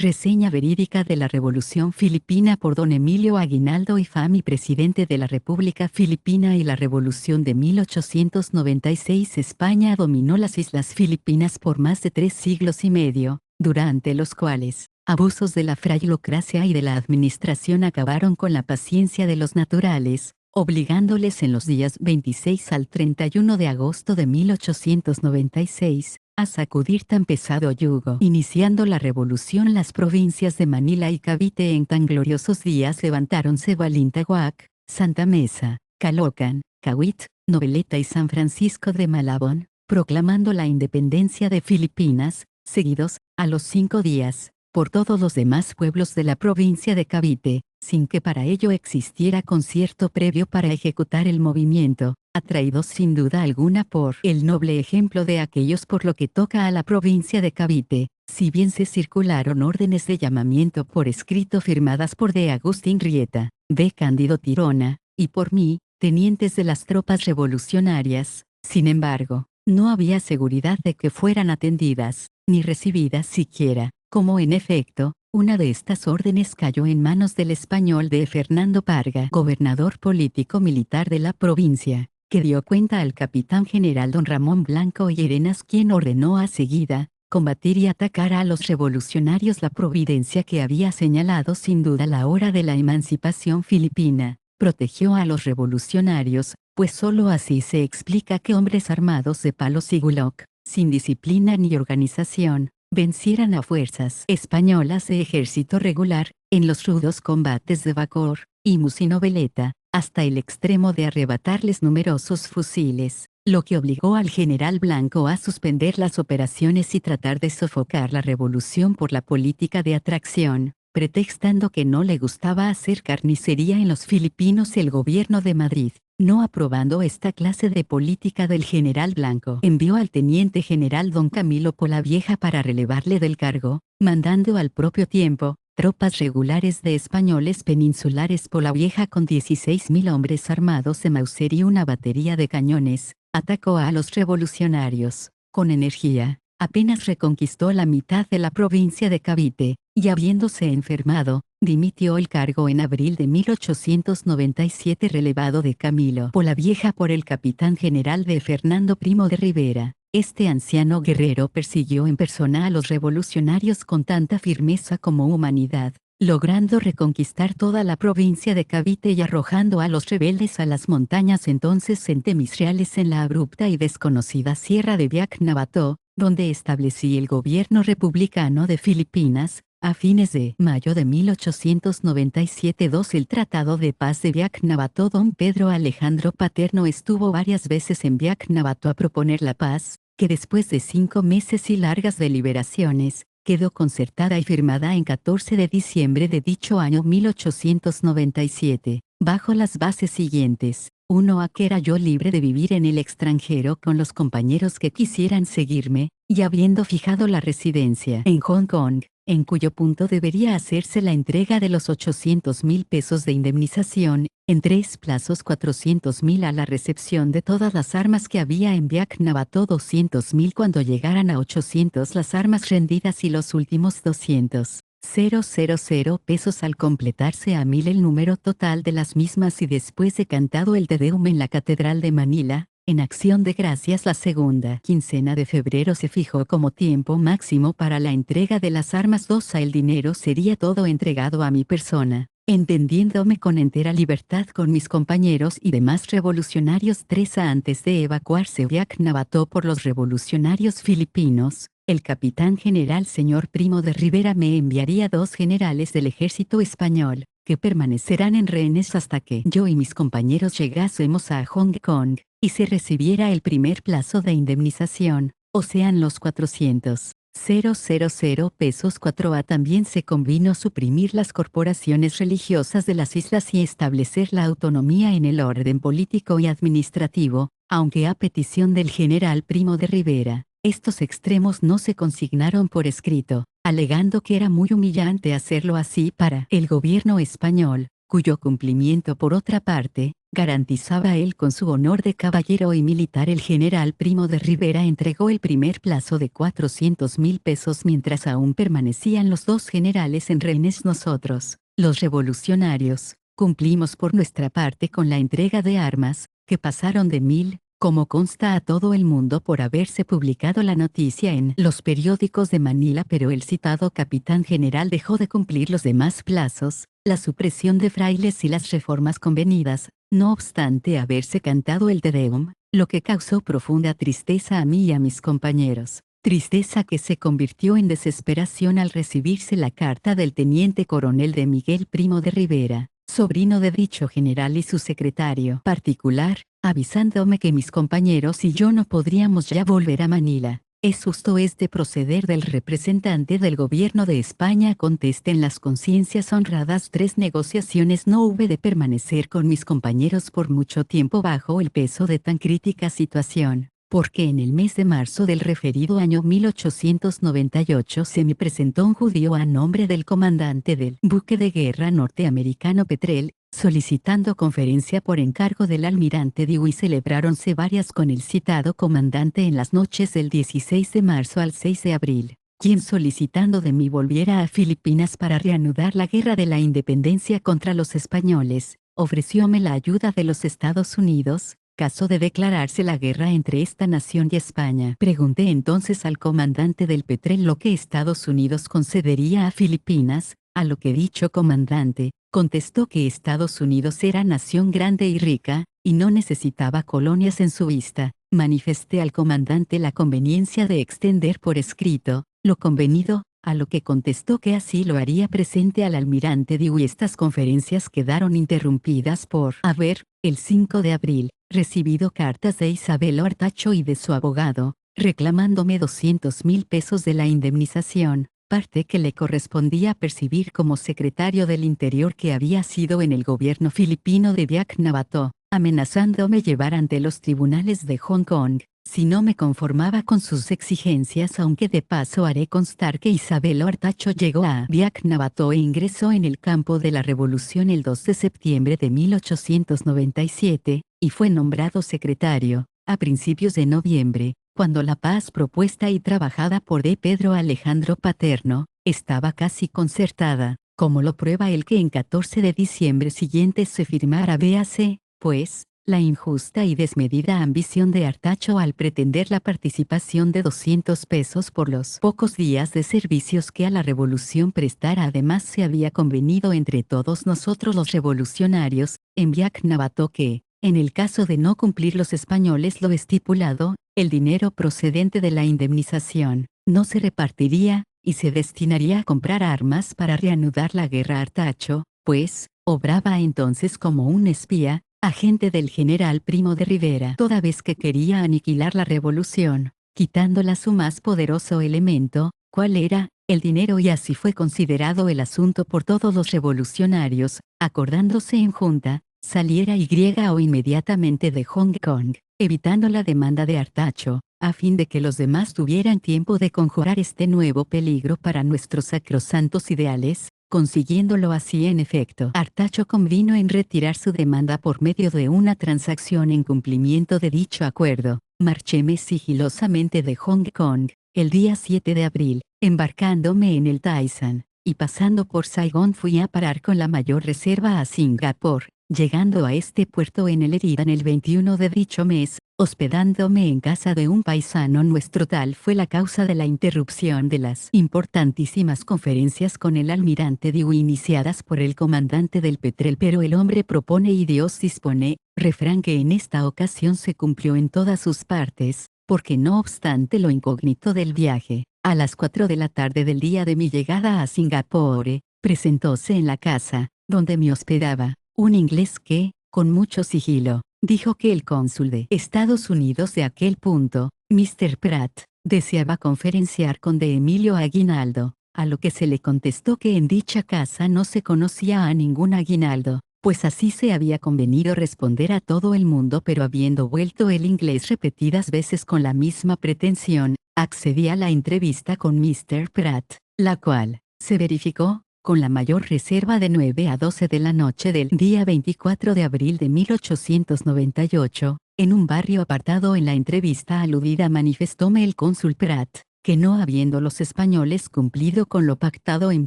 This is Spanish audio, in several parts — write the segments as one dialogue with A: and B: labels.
A: Reseña verídica de la Revolución Filipina por don Emilio Aguinaldo Ifami, presidente de la República Filipina y la Revolución de 1896. España dominó las Islas Filipinas por más de 3 siglos y medio, durante los cuales abusos de la frailocracia y de la administración acabaron con la paciencia de los naturales, obligándoles en los días 26 al 31 de agosto de 1896, a sacudir tan pesado yugo. Iniciando la revolución, las provincias de Manila y Cavite en tan gloriosos días levantáronse Balintawak, Santa Mesa, Caloocan, Cahuit, Noveleta y San Francisco de Malabon, proclamando la independencia de Filipinas, seguidos, a los 5 días, por todos los demás pueblos de la provincia de Cavite, sin que para ello existiera concierto previo para ejecutar el movimiento, atraídos sin duda alguna por el noble ejemplo de aquellos. Por lo que toca a la provincia de Cavite, si bien se circularon órdenes de llamamiento por escrito firmadas por D. Agustín Rieta, D. Cándido Tirona, y por mí, tenientes de las tropas revolucionarias, sin embargo, no había seguridad de que fueran atendidas, ni recibidas siquiera, como en efecto, una de estas órdenes cayó en manos del español D. Fernando Parga, gobernador político-militar de la provincia, que dio cuenta al capitán general don Ramón Blanco y Arenas, quien ordenó a seguida combatir y atacar a los revolucionarios. La providencia, que había señalado sin duda la hora de la emancipación filipina, protegió a los revolucionarios, pues sólo así se explica que hombres armados de palos y guloc, sin disciplina ni organización, vencieran a fuerzas españolas de ejército regular, en los rudos combates de Bacor, Imus y Noveleta, hasta el extremo de arrebatarles numerosos fusiles, lo que obligó al general Blanco a suspender las operaciones y tratar de sofocar la revolución por la política de atracción, pretextando que no le gustaba hacer carnicería en los filipinos. El gobierno de Madrid, no aprobando esta clase de política del general Blanco, envió al teniente general don Camilo Polavieja para relevarle del cargo, mandando al propio tiempo tropas regulares de españoles peninsulares. Polavieja, con 16.000 hombres armados de Mauser y una batería de cañones, atacó a los revolucionarios con energía. Apenas reconquistó la mitad de la provincia de Cavite, y habiéndose enfermado, dimitió el cargo en abril de 1897, relevado de Camilo Polavieja por el capitán general de Fernando Primo de Rivera. Este anciano guerrero persiguió en persona a los revolucionarios con tanta firmeza como humanidad, logrando reconquistar toda la provincia de Cavite y arrojando a los rebeldes a las montañas entonces entemisreales en la abrupta y desconocida sierra de Biak-Nabato, donde establecí el gobierno republicano de Filipinas. A fines de mayo de 1897, el Tratado de Paz de Biak-Nabato. Don Pedro Alejandro Paterno estuvo varias veces en Biak-Nabato a proponer la paz, que después de 5 meses y largas deliberaciones, quedó concertada y firmada en 14 de diciembre de dicho año 1897, bajo las bases siguientes. 1. A que era yo libre de vivir en el extranjero con los compañeros que quisieran seguirme, y habiendo fijado la residencia en Hong Kong, en cuyo punto debería hacerse la entrega de los 800,000 pesos de indemnización, en 3 plazos 400,000 a la recepción de todas las armas que había en Biak-Nabato, 200,000 cuando llegaran a 800 las armas rendidas y los últimos 200,000 pesos al completarse a 1,000 el número total de las mismas, y después de cantado el Te Deum en la Catedral de Manila, en acción de gracias. La segunda quincena de febrero se fijó como tiempo máximo para la entrega de las armas. 2. El dinero sería todo entregado a mi persona, entendiéndome con entera libertad con mis compañeros y demás revolucionarios. 3. Antes de evacuarse Biak-Nabato por los revolucionarios filipinos, el capitán general señor Primo de Rivera me enviaría 2 generales del ejército español, que permanecerán en rehenes hasta que yo y mis compañeros llegásemos a Hong Kong, y se recibiera el primer plazo de indemnización, o sean los 400,000 pesos. 4. También se convino suprimir las corporaciones religiosas de las islas y establecer la autonomía en el orden político y administrativo, aunque a petición del general Primo de Rivera. Estos extremos no se consignaron por escrito, alegando que era muy humillante hacerlo así para el gobierno español, cuyo cumplimiento por otra parte, garantizaba él con su honor de caballero y militar. El general Primo de Rivera entregó el primer plazo de 400,000 pesos mientras aún permanecían los dos generales en rehenes. Nosotros, los revolucionarios, cumplimos por nuestra parte con la entrega de armas, que pasaron de 1,000, como consta a todo el mundo por haberse publicado la noticia en los periódicos de Manila, pero el citado capitán general dejó de cumplir los demás plazos, la supresión de frailes y las reformas convenidas, no obstante haberse cantado el Te Deum, lo que causó profunda tristeza a mí y a mis compañeros. Tristeza que se convirtió en desesperación al recibirse la carta del teniente coronel de Miguel Primo de Rivera, sobrino de dicho general y su secretario particular, avisándome que mis compañeros y yo no podríamos ya volver a Manila. Es justo este proceder del representante del gobierno de España. Contesten las conciencias honradas. 3 negociaciones. No hube de permanecer con mis compañeros por mucho tiempo bajo el peso de tan crítica situación, porque en el mes de marzo del referido año 1898 se me presentó un judío a nombre del comandante del buque de guerra norteamericano Petrel, solicitando conferencia por encargo del almirante Dewey. Celebráronse varias con el citado comandante en las noches del 16 de marzo al 6 de abril, quien solicitando de mí volviera a Filipinas para reanudar la guerra de la independencia contra los españoles, ofrecióme la ayuda de los Estados Unidos, caso de declararse la guerra entre esta nación y España. Pregunté entonces al comandante del Petrel lo que Estados Unidos concedería a Filipinas, a lo que dicho comandante contestó que Estados Unidos era nación grande y rica, y no necesitaba colonias en su vista. Manifesté al comandante la conveniencia de extender por escrito lo convenido, a lo que contestó que así lo haría presente al almirante Dewey. Estas conferencias quedaron interrumpidas por haber, el 5 de abril, recibido cartas de Isabel Artacho y de su abogado, reclamándome 200,000 pesos de la indemnización, parte que le correspondía percibir como secretario del Interior que había sido en el gobierno filipino de Diak Navato, amenazándome llevar ante los tribunales de Hong Kong, si no me conformaba con sus exigencias. Aunque de paso haré constar que Isabel Artacho llegó a Diak Navato e ingresó en el campo de la Revolución el 2 de septiembre de 1897, y fue nombrado secretario, a principios de noviembre, cuando la paz propuesta y trabajada por D. Pedro Alejandro Paterno, estaba casi concertada, como lo prueba el que en 14 de diciembre siguiente se firmara. Véase, pues, la injusta y desmedida ambición de Artacho al pretender la participación de 200 pesos por los pocos días de servicios que a la revolución prestara. Además se había convenido entre todos nosotros los revolucionarios, en Diak Navato que, en el caso de no cumplir los españoles lo estipulado, el dinero procedente de la indemnización no se repartiría, y se destinaría a comprar armas para reanudar la guerra. Artacho, pues, obraba entonces como un espía, agente del general Primo de Rivera, toda vez que quería aniquilar la revolución, quitándola su más poderoso elemento, cuál era, el dinero. Y así fue considerado el asunto por todos los revolucionarios, acordándose en junta, saliera Y o inmediatamente de Hong Kong, evitando la demanda de Artacho, a fin de que los demás tuvieran tiempo de conjurar este nuevo peligro para nuestros sacrosantos ideales, consiguiéndolo así. En efecto, Artacho convino en retirar su demanda por medio de una transacción. En cumplimiento de dicho acuerdo, marchéme sigilosamente de Hong Kong, el día 7 de abril, embarcándome en el Taisan, y pasando por Saigón fui a parar con la mayor reserva a Singapur, llegando a este puerto en el Herida en el 21 de dicho mes, hospedándome en casa de un paisano nuestro. Tal fue la causa de la interrupción de las importantísimas conferencias con el almirante Dewey iniciadas por el comandante del Petrel. Pero el hombre propone y Dios dispone, refrán que en esta ocasión se cumplió en todas sus partes, porque no obstante lo incógnito del viaje, a las 4 de la tarde del día de mi llegada a Singapur, presentóse en la casa, donde me hospedaba, un inglés que, con mucho sigilo, dijo que el cónsul de Estados Unidos de aquel punto, Mr. Pratt, deseaba conferenciar con de Emilio Aguinaldo, a lo que se le contestó que en dicha casa no se conocía a ningún Aguinaldo, pues así se había convenido responder a todo el mundo. Pero habiendo vuelto el inglés repetidas veces con la misma pretensión, accedí a la entrevista con Mr. Pratt, la cual se verificó, con la mayor reserva de 9 a 12 de la noche del día 24 de abril de 1898, en un barrio apartado. En la entrevista aludida manifestóme el cónsul Prat, que no habiendo los españoles cumplido con lo pactado en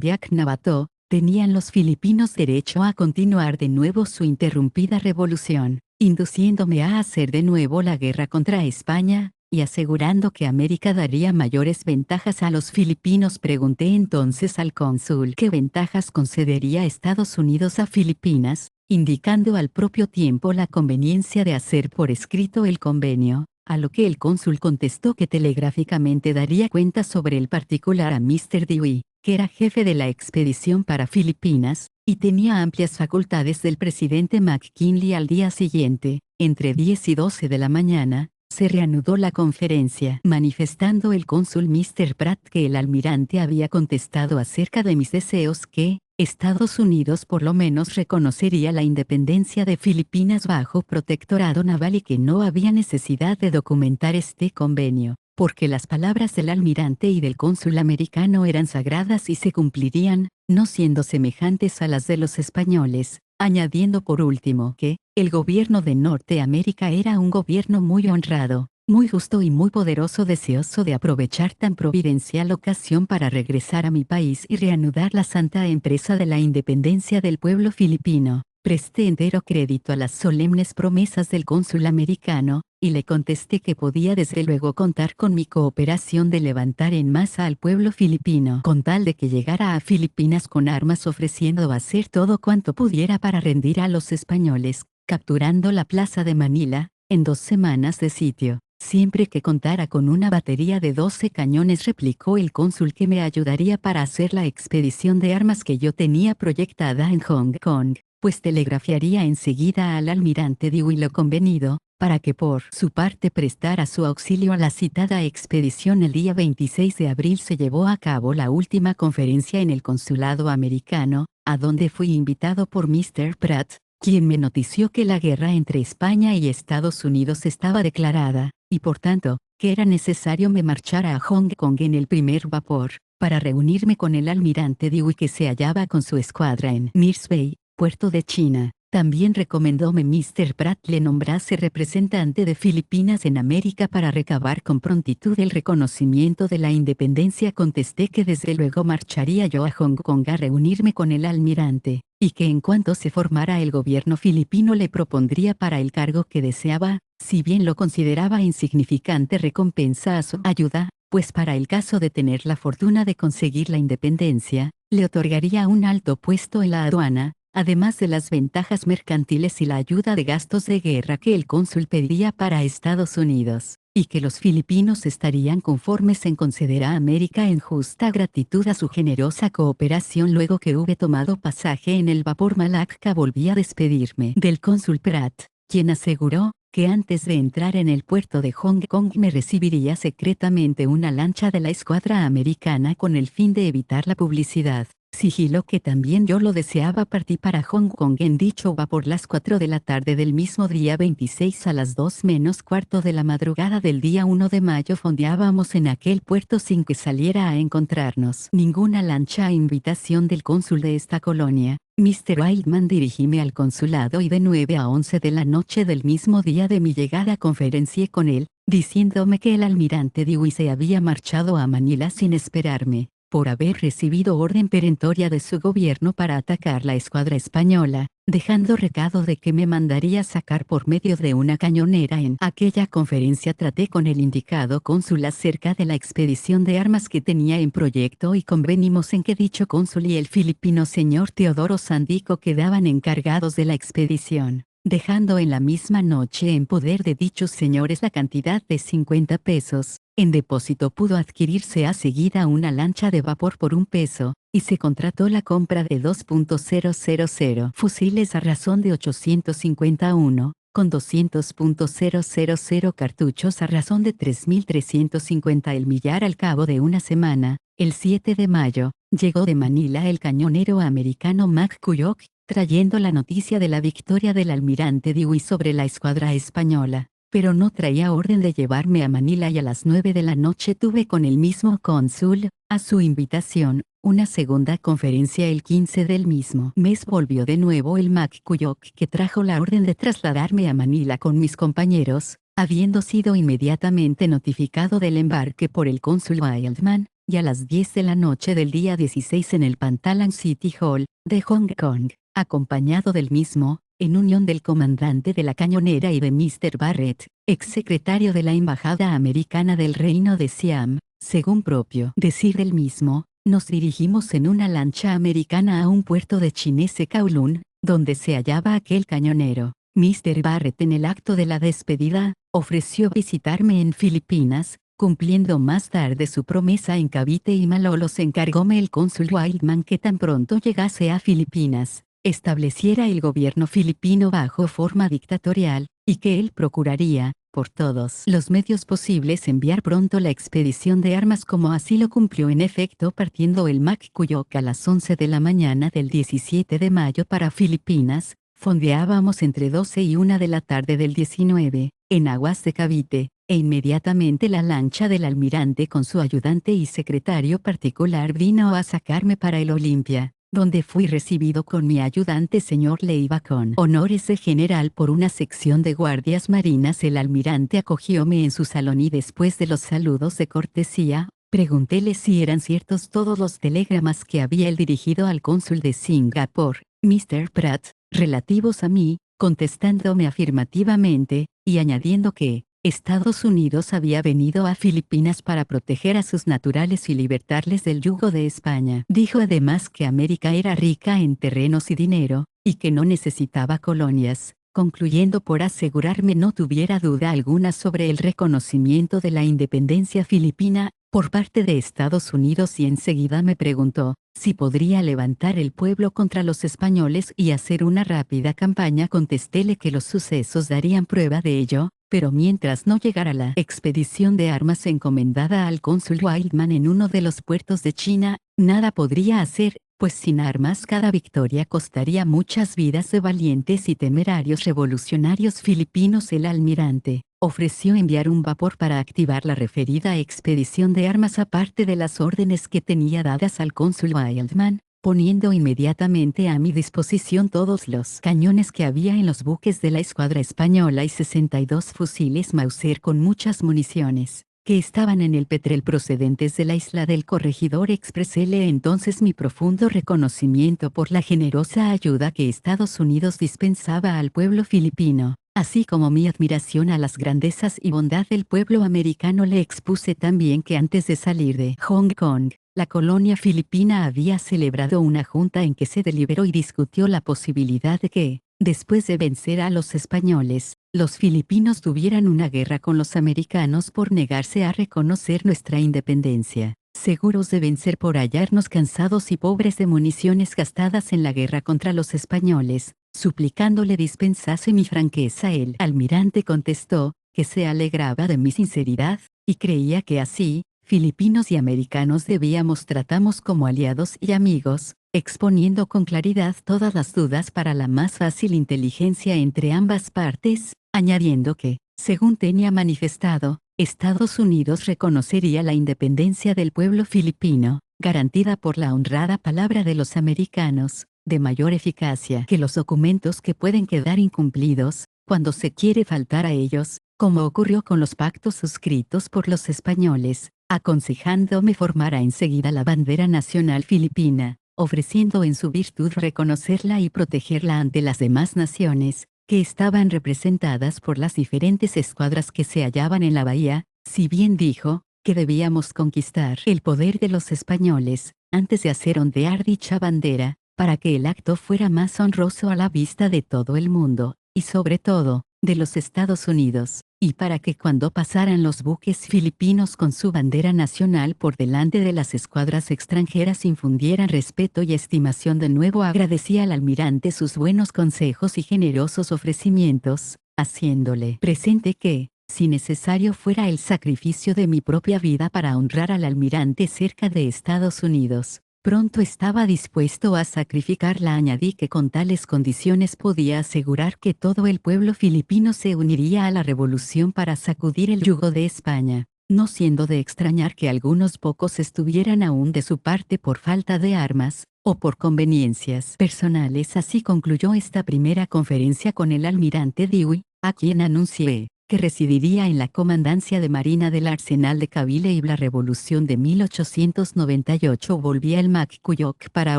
A: Biak-Nabato, tenían los filipinos derecho a continuar de nuevo su interrumpida revolución, induciéndome a hacer de nuevo la guerra contra España, y asegurando que América daría mayores ventajas a los filipinos. Pregunté entonces al cónsul qué ventajas concedería Estados Unidos a Filipinas, indicando al propio tiempo la conveniencia de hacer por escrito el convenio, a lo que el cónsul contestó que telegráficamente daría cuenta sobre el particular a Mr. Dewey, que era jefe de la expedición para Filipinas, y tenía amplias facultades del presidente McKinley. Al día siguiente, entre 10 y 12 de la mañana, se reanudó la conferencia, manifestando el cónsul Mr. Pratt que el almirante había contestado acerca de mis deseos que, Estados Unidos por lo menos reconocería la independencia de Filipinas bajo protectorado naval y que no había necesidad de documentar este convenio, porque las palabras del almirante y del cónsul americano eran sagradas y se cumplirían, no siendo semejantes a las de los españoles, añadiendo por último que, el gobierno de Norteamérica era un gobierno muy honrado, muy justo y muy poderoso, deseoso de aprovechar tan providencial ocasión para regresar a mi país y reanudar la santa empresa de la independencia del pueblo filipino. Presté entero crédito a las solemnes promesas del cónsul americano, y le contesté que podía desde luego contar con mi cooperación de levantar en masa al pueblo filipino con tal de que llegara a Filipinas con armas, ofreciendo hacer todo cuanto pudiera para rendir a los españoles, capturando la plaza de Manila, en 2 semanas de sitio, siempre que contara con una batería de 12 cañones. Replicó el cónsul que me ayudaría para hacer la expedición de armas que yo tenía proyectada en Hong Kong, pues telegrafiaría enseguida al almirante Dewey lo convenido, para que por su parte prestara su auxilio a la citada expedición. El día 26 de abril se llevó a cabo la última conferencia en el consulado americano, a donde fui invitado por Mr. Pratt, quien me notició que la guerra entre España y Estados Unidos estaba declarada, y por tanto, que era necesario me marchara a Hong Kong en el primer vapor, para reunirme con el almirante Dewey que se hallaba con su escuadra en Mirs Bay, puerto de China. También recomendóme Mr. Pratt le nombrase representante de Filipinas en América para recabar con prontitud el reconocimiento de la independencia. Contesté que desde luego marcharía yo a Hong Kong a reunirme con el almirante, y que en cuanto se formara el gobierno filipino le propondría para el cargo que deseaba, si bien lo consideraba insignificante recompensa a su ayuda, pues para el caso de tener la fortuna de conseguir la independencia, le otorgaría un alto puesto en la aduana, además de las ventajas mercantiles y la ayuda de gastos de guerra que el cónsul pediría para Estados Unidos, y que los filipinos estarían conformes en conceder a América en justa gratitud a su generosa cooperación. Luego que hube tomado pasaje en el vapor Malacca volví a despedirme del cónsul Pratt, quien aseguró que antes de entrar en el puerto de Hong Kong me recibiría secretamente una lancha de la escuadra americana con el fin de evitar la publicidad. Sigilo que también yo lo deseaba. Partí para Hong Kong en dicho vapor las 4 de la tarde del mismo día 26 a las 2 menos cuarto de la madrugada del día 1 de mayo fondeábamos en aquel puerto sin que saliera a encontrarnos ninguna lancha a invitación del cónsul de esta colonia, Mr. Wildman. Dirigíme al consulado y de 9 a 11 de la noche del mismo día de mi llegada conferencié con él, diciéndome que el almirante Dewey se había marchado a Manila sin esperarme, por haber recibido orden perentoria de su gobierno para atacar la escuadra española, dejando recado de que me mandaría sacar por medio de una cañonera. En aquella conferencia traté con el indicado cónsul acerca de la expedición de armas que tenía en proyecto y convenimos en que dicho cónsul y el filipino señor Teodoro Sandico quedaban encargados de la expedición, dejando en la misma noche en poder de dichos señores la cantidad de 50 pesos. En depósito pudo adquirirse a seguida una lancha de vapor por 1 peso, y se contrató la compra de 2.000 fusiles a razón de 851, con 200.000 cartuchos a razón de 3.350 el millar. Al cabo de una semana, el 7 de mayo, llegó de Manila el cañonero americano McCulloch, trayendo la noticia de la victoria del almirante Dewey sobre la escuadra española, pero no traía orden de llevarme a Manila y a las 9 de la noche tuve con el mismo cónsul, a su invitación, Una segunda conferencia el 15 del mismo mes volvió de nuevo el McCulloch que trajo la orden de trasladarme a Manila con mis compañeros, habiendo sido inmediatamente notificado del embarque por el cónsul Wildman, y a las 10 de la noche del día 16 en el Pantalan City Hall, de Hong Kong, acompañado del mismo, en unión del comandante de la cañonera y de Mr. Barrett, exsecretario de la Embajada Americana del Reino de Siam, según propio decir del mismo, nos dirigimos en una lancha americana a un puerto de Chinese Kowloon, donde se hallaba aquel cañonero. Mr. Barrett en el acto de la despedida, ofreció visitarme en Filipinas, cumpliendo más tarde su promesa en Cavite y Malolos encargóme el cónsul Wildman que tan pronto llegase a Filipinas, estableciera el gobierno filipino bajo forma dictatorial, y que él procuraría, por todos los medios posibles enviar pronto la expedición de armas como así lo cumplió en efecto partiendo el McCulloch a las 11 de la mañana del 17 de mayo para Filipinas, fondeábamos entre 12 y 1 de la tarde del 19, en aguas de Cavite, e inmediatamente la lancha del almirante con su ayudante y secretario particular vino a sacarme para el Olimpia, donde fui recibido con mi ayudante señor Leiva con honores de general por una sección de guardias marinas. El almirante acogióme en su salón y después de los saludos de cortesía, preguntéle si eran ciertos todos los telegramas que había él dirigido al cónsul de Singapur, Mr. Pratt, relativos a mí, contestándome afirmativamente, y añadiendo que, Estados Unidos había venido a Filipinas para proteger a sus naturales y libertarles del yugo de España. Dijo además que América era rica en terrenos y dinero, y que no necesitaba colonias, concluyendo por asegurarme no tuviera duda alguna sobre el reconocimiento de la independencia filipina por parte de Estados Unidos y enseguida me preguntó si podría levantar el pueblo contra los españoles y hacer una rápida campaña. Contestéle que los sucesos darían prueba de ello, pero mientras no llegara la expedición de armas encomendada al cónsul Wildman en uno de los puertos de China, nada podría hacer, pues sin armas cada victoria costaría muchas vidas de valientes y temerarios revolucionarios filipinos. El almirante ofreció enviar un vapor para activar la referida expedición de armas aparte de las órdenes que tenía dadas al cónsul Wildman, poniendo inmediatamente a mi disposición todos los cañones que había en los buques de la escuadra española y 62 fusiles Mauser con muchas municiones, que estaban en el Petrel procedentes de la isla del Corregidor. Expreséle entonces mi profundo reconocimiento por la generosa ayuda que Estados Unidos dispensaba al pueblo filipino, así como mi admiración a las grandezas y bondad del pueblo americano. Le expuse también que antes de salir de Hong Kong, la colonia filipina había celebrado una junta en que se deliberó y discutió la posibilidad de que, después de vencer a los españoles, los filipinos tuvieran una guerra con los americanos por negarse a reconocer nuestra independencia, seguros de vencer por hallarnos cansados y pobres de municiones gastadas en la guerra contra los españoles. Suplicándole dispensase mi franqueza, el almirante contestó que se alegraba de mi sinceridad, y creía que así, filipinos y americanos debíamos tratarnos como aliados y amigos, exponiendo con claridad todas las dudas para la más fácil inteligencia entre ambas partes, añadiendo que, según tenía manifestado, Estados Unidos reconocería la independencia del pueblo filipino, garantida por la honrada palabra de los americanos, de mayor eficacia que los documentos que pueden quedar incumplidos, cuando se quiere faltar a ellos, como ocurrió con los pactos suscritos por los españoles, aconsejándome formara enseguida la bandera nacional filipina, ofreciendo en su virtud reconocerla y protegerla ante las demás naciones, que estaban representadas por las diferentes escuadras que se hallaban en la bahía. Si bien dijo que debíamos conquistar el poder de los españoles, antes de hacer ondear dicha bandera, para que el acto fuera más honroso a la vista de todo el mundo, y sobre todo, de los Estados Unidos, y para que cuando pasaran los buques filipinos con su bandera nacional por delante de las escuadras extranjeras infundieran respeto y estimación. De nuevo agradecí al almirante sus buenos consejos y generosos ofrecimientos, haciéndole presente que, si necesario fuera el sacrificio de mi propia vida para honrar al almirante cerca de Estados Unidos, pronto estaba dispuesto a sacrificarla. Añadí que con tales condiciones podía asegurar que todo el pueblo filipino se uniría a la revolución para sacudir el yugo de España. no siendo de extrañar que algunos pocos estuvieran aún de su parte por falta de armas, o por conveniencias personales. Así concluyó esta primera conferencia con el almirante Dewey, a quien anuncié que residiría en la comandancia de Marina del Arsenal de Cavite y la revolución de 1898 volvía al McCulloch para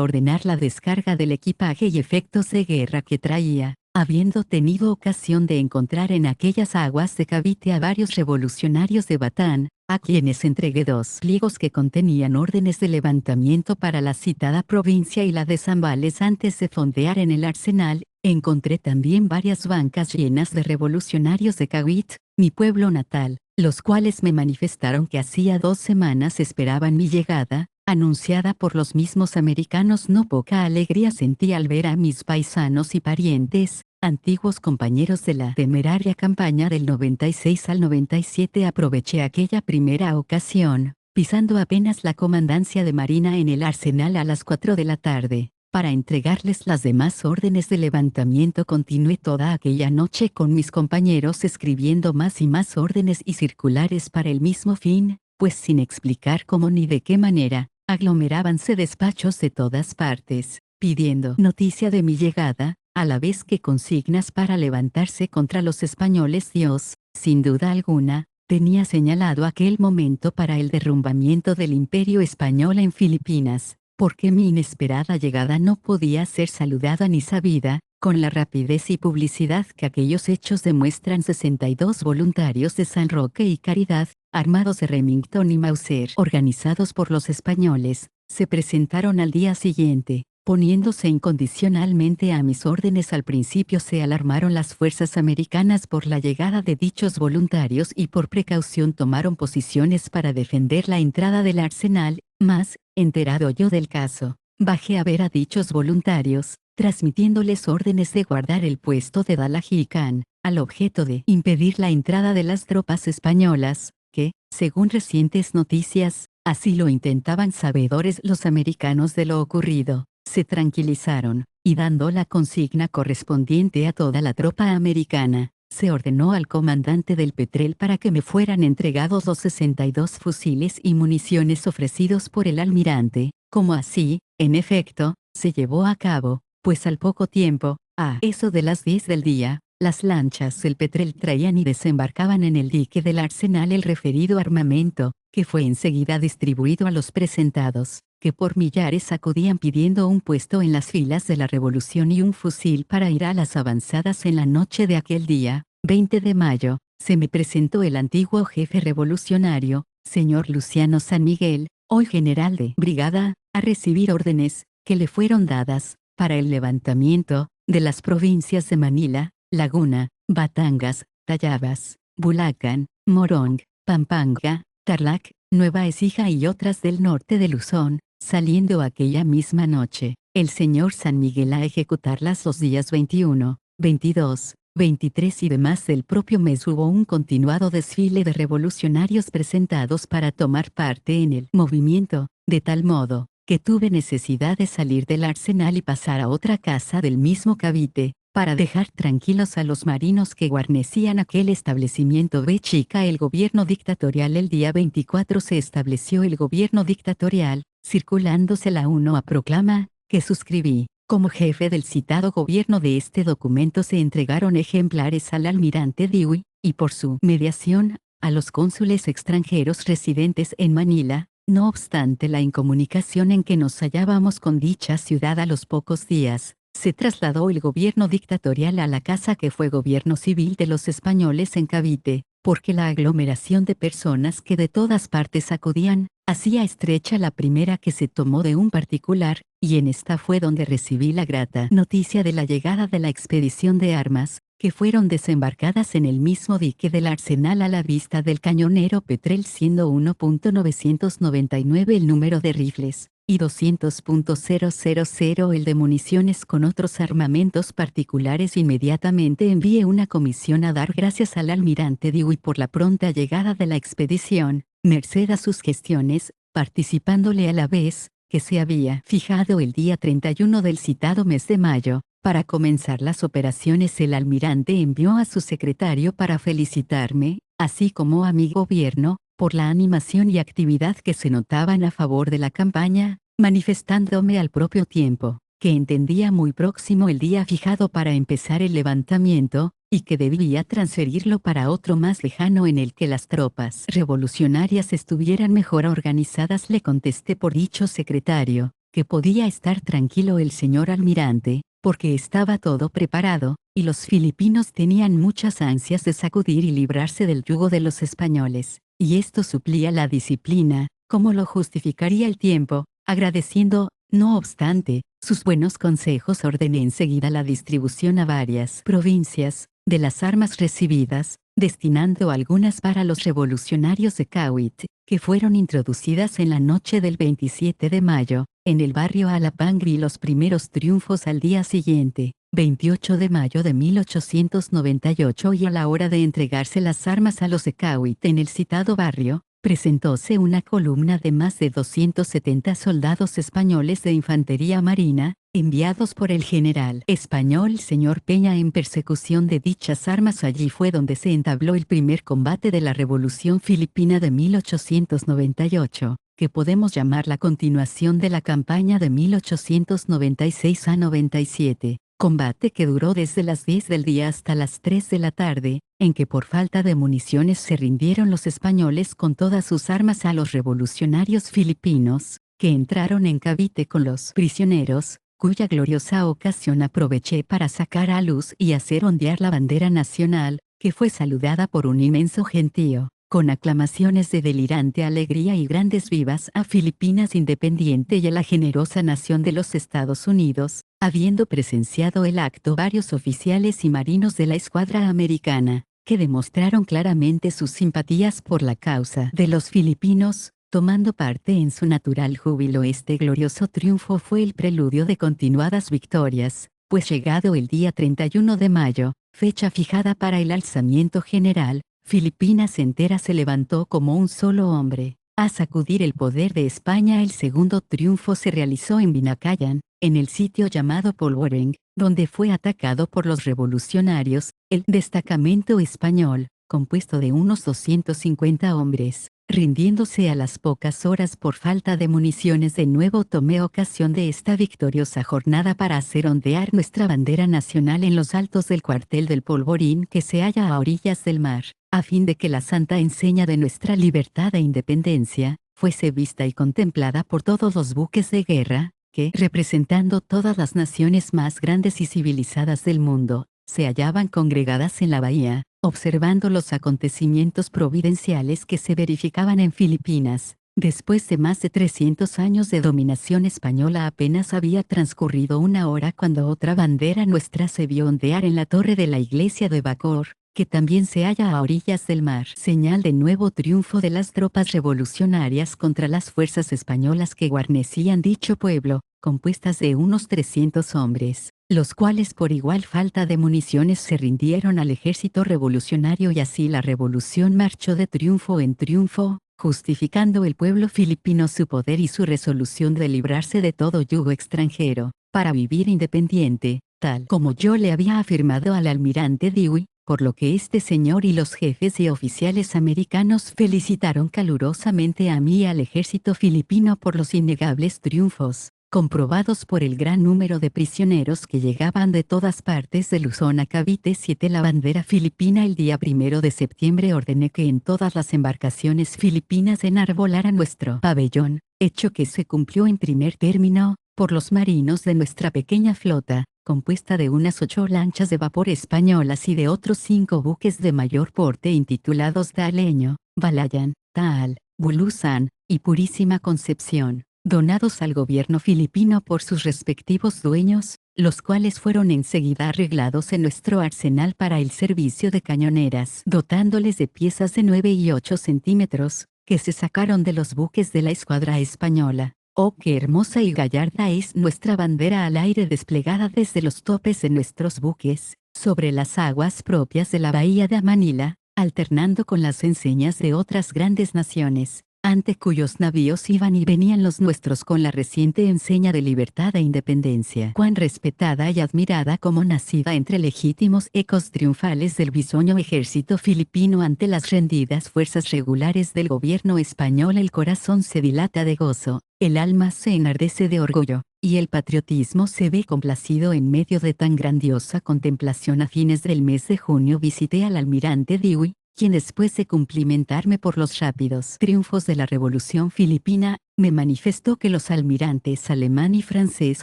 A: ordenar la descarga del equipaje y efectos de guerra que traía, habiendo tenido ocasión de encontrar en aquellas aguas de Cavite a varios revolucionarios de Batán, a quienes entregué 2 pliegos que contenían órdenes de levantamiento para la citada provincia y la de Zambales antes de fondear en el arsenal. Encontré también varias bancas llenas de revolucionarios de Cavite, mi pueblo natal, los cuales me manifestaron que hacía 2 semanas esperaban mi llegada, anunciada por los mismos americanos. No poca alegría sentí al ver a mis paisanos y parientes, antiguos compañeros de la temeraria campaña del 96 al 97. Aproveché aquella primera ocasión, pisando apenas la comandancia de Marina en el arsenal a las 4 de la tarde, para entregarles las demás órdenes de levantamiento. Continué toda aquella noche con mis compañeros escribiendo más y más órdenes y circulares para el mismo fin, pues sin explicar cómo ni de qué manera, aglomerábanse despachos de todas partes, pidiendo noticia de mi llegada, a la vez que consignas para levantarse contra los españoles. Dios, sin duda alguna, tenía señalado aquel momento para el derrumbamiento del imperio español en Filipinas, porque mi inesperada llegada no podía ser saludada ni sabida, con la rapidez y publicidad que aquellos hechos demuestran. 62 voluntarios de San Roque y Caridad, armados de Remington y Mauser, organizados por los españoles, se presentaron al día siguiente, poniéndose incondicionalmente a mis órdenes. Al principio se alarmaron las fuerzas americanas por la llegada de dichos voluntarios y por precaución tomaron posiciones para defender la entrada del arsenal, mas, enterado yo del caso, bajé a ver a dichos voluntarios, transmitiéndoles órdenes de guardar el puesto de Dalajican, al objeto de impedir la entrada de las tropas españolas, que, según recientes noticias, así lo intentaban. Sabedores los americanos de lo ocurrido, se tranquilizaron, y dando la consigna correspondiente a toda la tropa americana, se ordenó al comandante del Petrel para que me fueran entregados los 62 fusiles y municiones ofrecidos por el almirante, como así, en efecto, se llevó a cabo, pues al poco tiempo, a eso de las 10 del día, las lanchas del Petrel traían y desembarcaban en el dique del arsenal el referido armamento, que fue enseguida distribuido a los presentados, que por millares acudían pidiendo un puesto en las filas de la revolución y un fusil para ir a las avanzadas. En la noche de aquel día, 20 de mayo, se me presentó el antiguo jefe revolucionario, señor Luciano San Miguel, hoy general de brigada, a recibir órdenes, que le fueron dadas, para el levantamiento, de las provincias de Manila, Laguna, Batangas, Tayabas, Bulacan, Morong, Pampanga, Tarlac, Nueva Écija y otras del norte de Luzón, saliendo aquella misma noche, el señor San Miguel a ejecutarlas los días 21, 22, 23 y demás del propio mes. Hubo un continuado desfile de revolucionarios presentados para tomar parte en el movimiento, de tal modo, que tuve necesidad de salir del arsenal y pasar a otra casa del mismo Cavite, para dejar tranquilos a los marinos que guarnecían aquel establecimiento. B chica. El gobierno dictatorial. El día 24 se estableció el gobierno dictatorial, circulándose la 1 a proclama, que suscribí. Como jefe del citado gobierno. De este documento se entregaron ejemplares al almirante Dewey, y por su mediación, a los cónsules extranjeros residentes en Manila. No obstante la incomunicación en que nos hallábamos con dicha ciudad, a los pocos días, se trasladó el gobierno dictatorial a la casa que fue gobierno civil de los españoles en Cavite, porque la aglomeración de personas que de todas partes acudían, hacía estrecha la primera que se tomó de un particular, y en esta fue donde recibí la grata noticia de la llegada de la expedición de armas, que fueron desembarcadas en el mismo dique del arsenal a la vista del cañonero Petrel, siendo 1.999 el número de rifles, y 200.000 el de municiones con otros armamentos particulares. Inmediatamente envié una comisión a dar gracias al almirante Dewey por la pronta llegada de la expedición, merced a sus gestiones, participándole a la vez, que se había fijado el día 31 del citado mes de mayo, para comenzar las operaciones. El almirante envió a su secretario para felicitarme, así como a mi gobierno, por la animación y actividad que se notaban a favor de la campaña, manifestándome al propio tiempo que entendía muy próximo el día fijado para empezar el levantamiento, y que debía transferirlo para otro más lejano en el que las tropas revolucionarias estuvieran mejor organizadas. Le contesté por dicho secretario, que podía estar tranquilo el señor almirante, porque estaba todo preparado, y los filipinos tenían muchas ansias de sacudir y librarse del yugo de los españoles, y esto suplía la disciplina, como lo justificaría el tiempo. Agradeciendo, no obstante, sus buenos consejos, ordené enseguida la distribución a varias provincias de las armas recibidas, destinando algunas para los revolucionarios de Cawit, que fueron introducidas en la noche del 27 de mayo, en el barrio Alapangri. Y los primeros triunfos al día siguiente, 28 de mayo de 1898, y a la hora de entregarse las armas a los de Cawit en el citado barrio, presentóse una columna de más de 270 soldados españoles de infantería marina, enviados por el general español señor Peña en persecución de dichas armas. Allí fue donde se entabló el primer combate de la Revolución Filipina de 1898, que podemos llamar la continuación de la campaña de 1896 a 97. Combate que duró desde las 10 del día hasta las 3 de la tarde, en que por falta de municiones se rindieron los españoles con todas sus armas a los revolucionarios filipinos, que entraron en Cavite con los prisioneros, cuya gloriosa ocasión aproveché para sacar a luz y hacer ondear la bandera nacional, que fue saludada por un inmenso gentío, con aclamaciones de delirante alegría y grandes vivas a Filipinas independiente y a la generosa nación de los Estados Unidos, habiendo presenciado el acto varios oficiales y marinos de la escuadra americana, que demostraron claramente sus simpatías por la causa de los filipinos, tomando parte en su natural júbilo. Este glorioso triunfo fue el preludio de continuadas victorias, pues llegado el día 31 de mayo, fecha fijada para el alzamiento general, Filipinas entera se levantó como un solo hombre, a sacudir el poder de España. El segundo triunfo se realizó en Binacayan, en el sitio llamado Polvoreng, donde fue atacado por los revolucionarios, el destacamento español, compuesto de unos 250 hombres, rindiéndose a las pocas horas por falta de municiones. De nuevo tomé ocasión de esta victoriosa jornada para hacer ondear nuestra bandera nacional en los altos del cuartel del Polvorín, que se halla a orillas del mar, a fin de que la santa enseña de nuestra libertad e independencia fuese vista y contemplada por todos los buques de guerra, que, representando todas las naciones más grandes y civilizadas del mundo, se hallaban congregadas en la bahía, observando los acontecimientos providenciales que se verificaban en Filipinas. Después de más de 300 años de dominación española, apenas había transcurrido una hora cuando otra bandera nuestra se vio ondear en la torre de la iglesia de Bacor, que también se halla a orillas del mar, señal de nuevo triunfo de las tropas revolucionarias contra las fuerzas españolas que guarnecían dicho pueblo, compuestas de unos 300 hombres, los cuales por igual falta de municiones se rindieron al ejército revolucionario, y así la revolución marchó de triunfo en triunfo, justificando el pueblo filipino su poder y su resolución de librarse de todo yugo extranjero, para vivir independiente, tal como yo le había afirmado al almirante Dewey, por lo que este señor y los jefes y oficiales americanos felicitaron calurosamente a mí y al ejército filipino por los innegables triunfos, comprobados por el gran número de prisioneros que llegaban de todas partes de Luzón a Cavite 7. La bandera filipina. El día 1 de septiembre ordené que en todas las embarcaciones filipinas enarbolaran nuestro pabellón, hecho que se cumplió en primer término, por los marinos de nuestra pequeña flota, compuesta de unas 8 lanchas de vapor españolas y de otros 5 buques de mayor porte intitulados Daleño, Balayan, Taal, Bulusan y Purísima Concepción, donados al gobierno filipino por sus respectivos dueños, los cuales fueron enseguida arreglados en nuestro arsenal para el servicio de cañoneras, dotándoles de piezas de 9 y 8 centímetros, que se sacaron de los buques de la escuadra española. Oh, qué hermosa y gallarda es nuestra bandera al aire, desplegada desde los topes de nuestros buques, sobre las aguas propias de la bahía de Manila, alternando con las enseñas de otras grandes naciones, ante cuyos navíos iban y venían los nuestros con la reciente enseña de libertad e independencia. Cuán respetada y admirada como nacida entre legítimos ecos triunfales del bisoño ejército filipino ante las rendidas fuerzas regulares del gobierno español, el corazón se dilata de gozo, el alma se enardece de orgullo, y el patriotismo se ve complacido en medio de tan grandiosa contemplación. A fines del mes de junio visité al almirante Dewey, quien después de cumplimentarme por los rápidos triunfos de la Revolución Filipina, me manifestó que los almirantes alemán y francés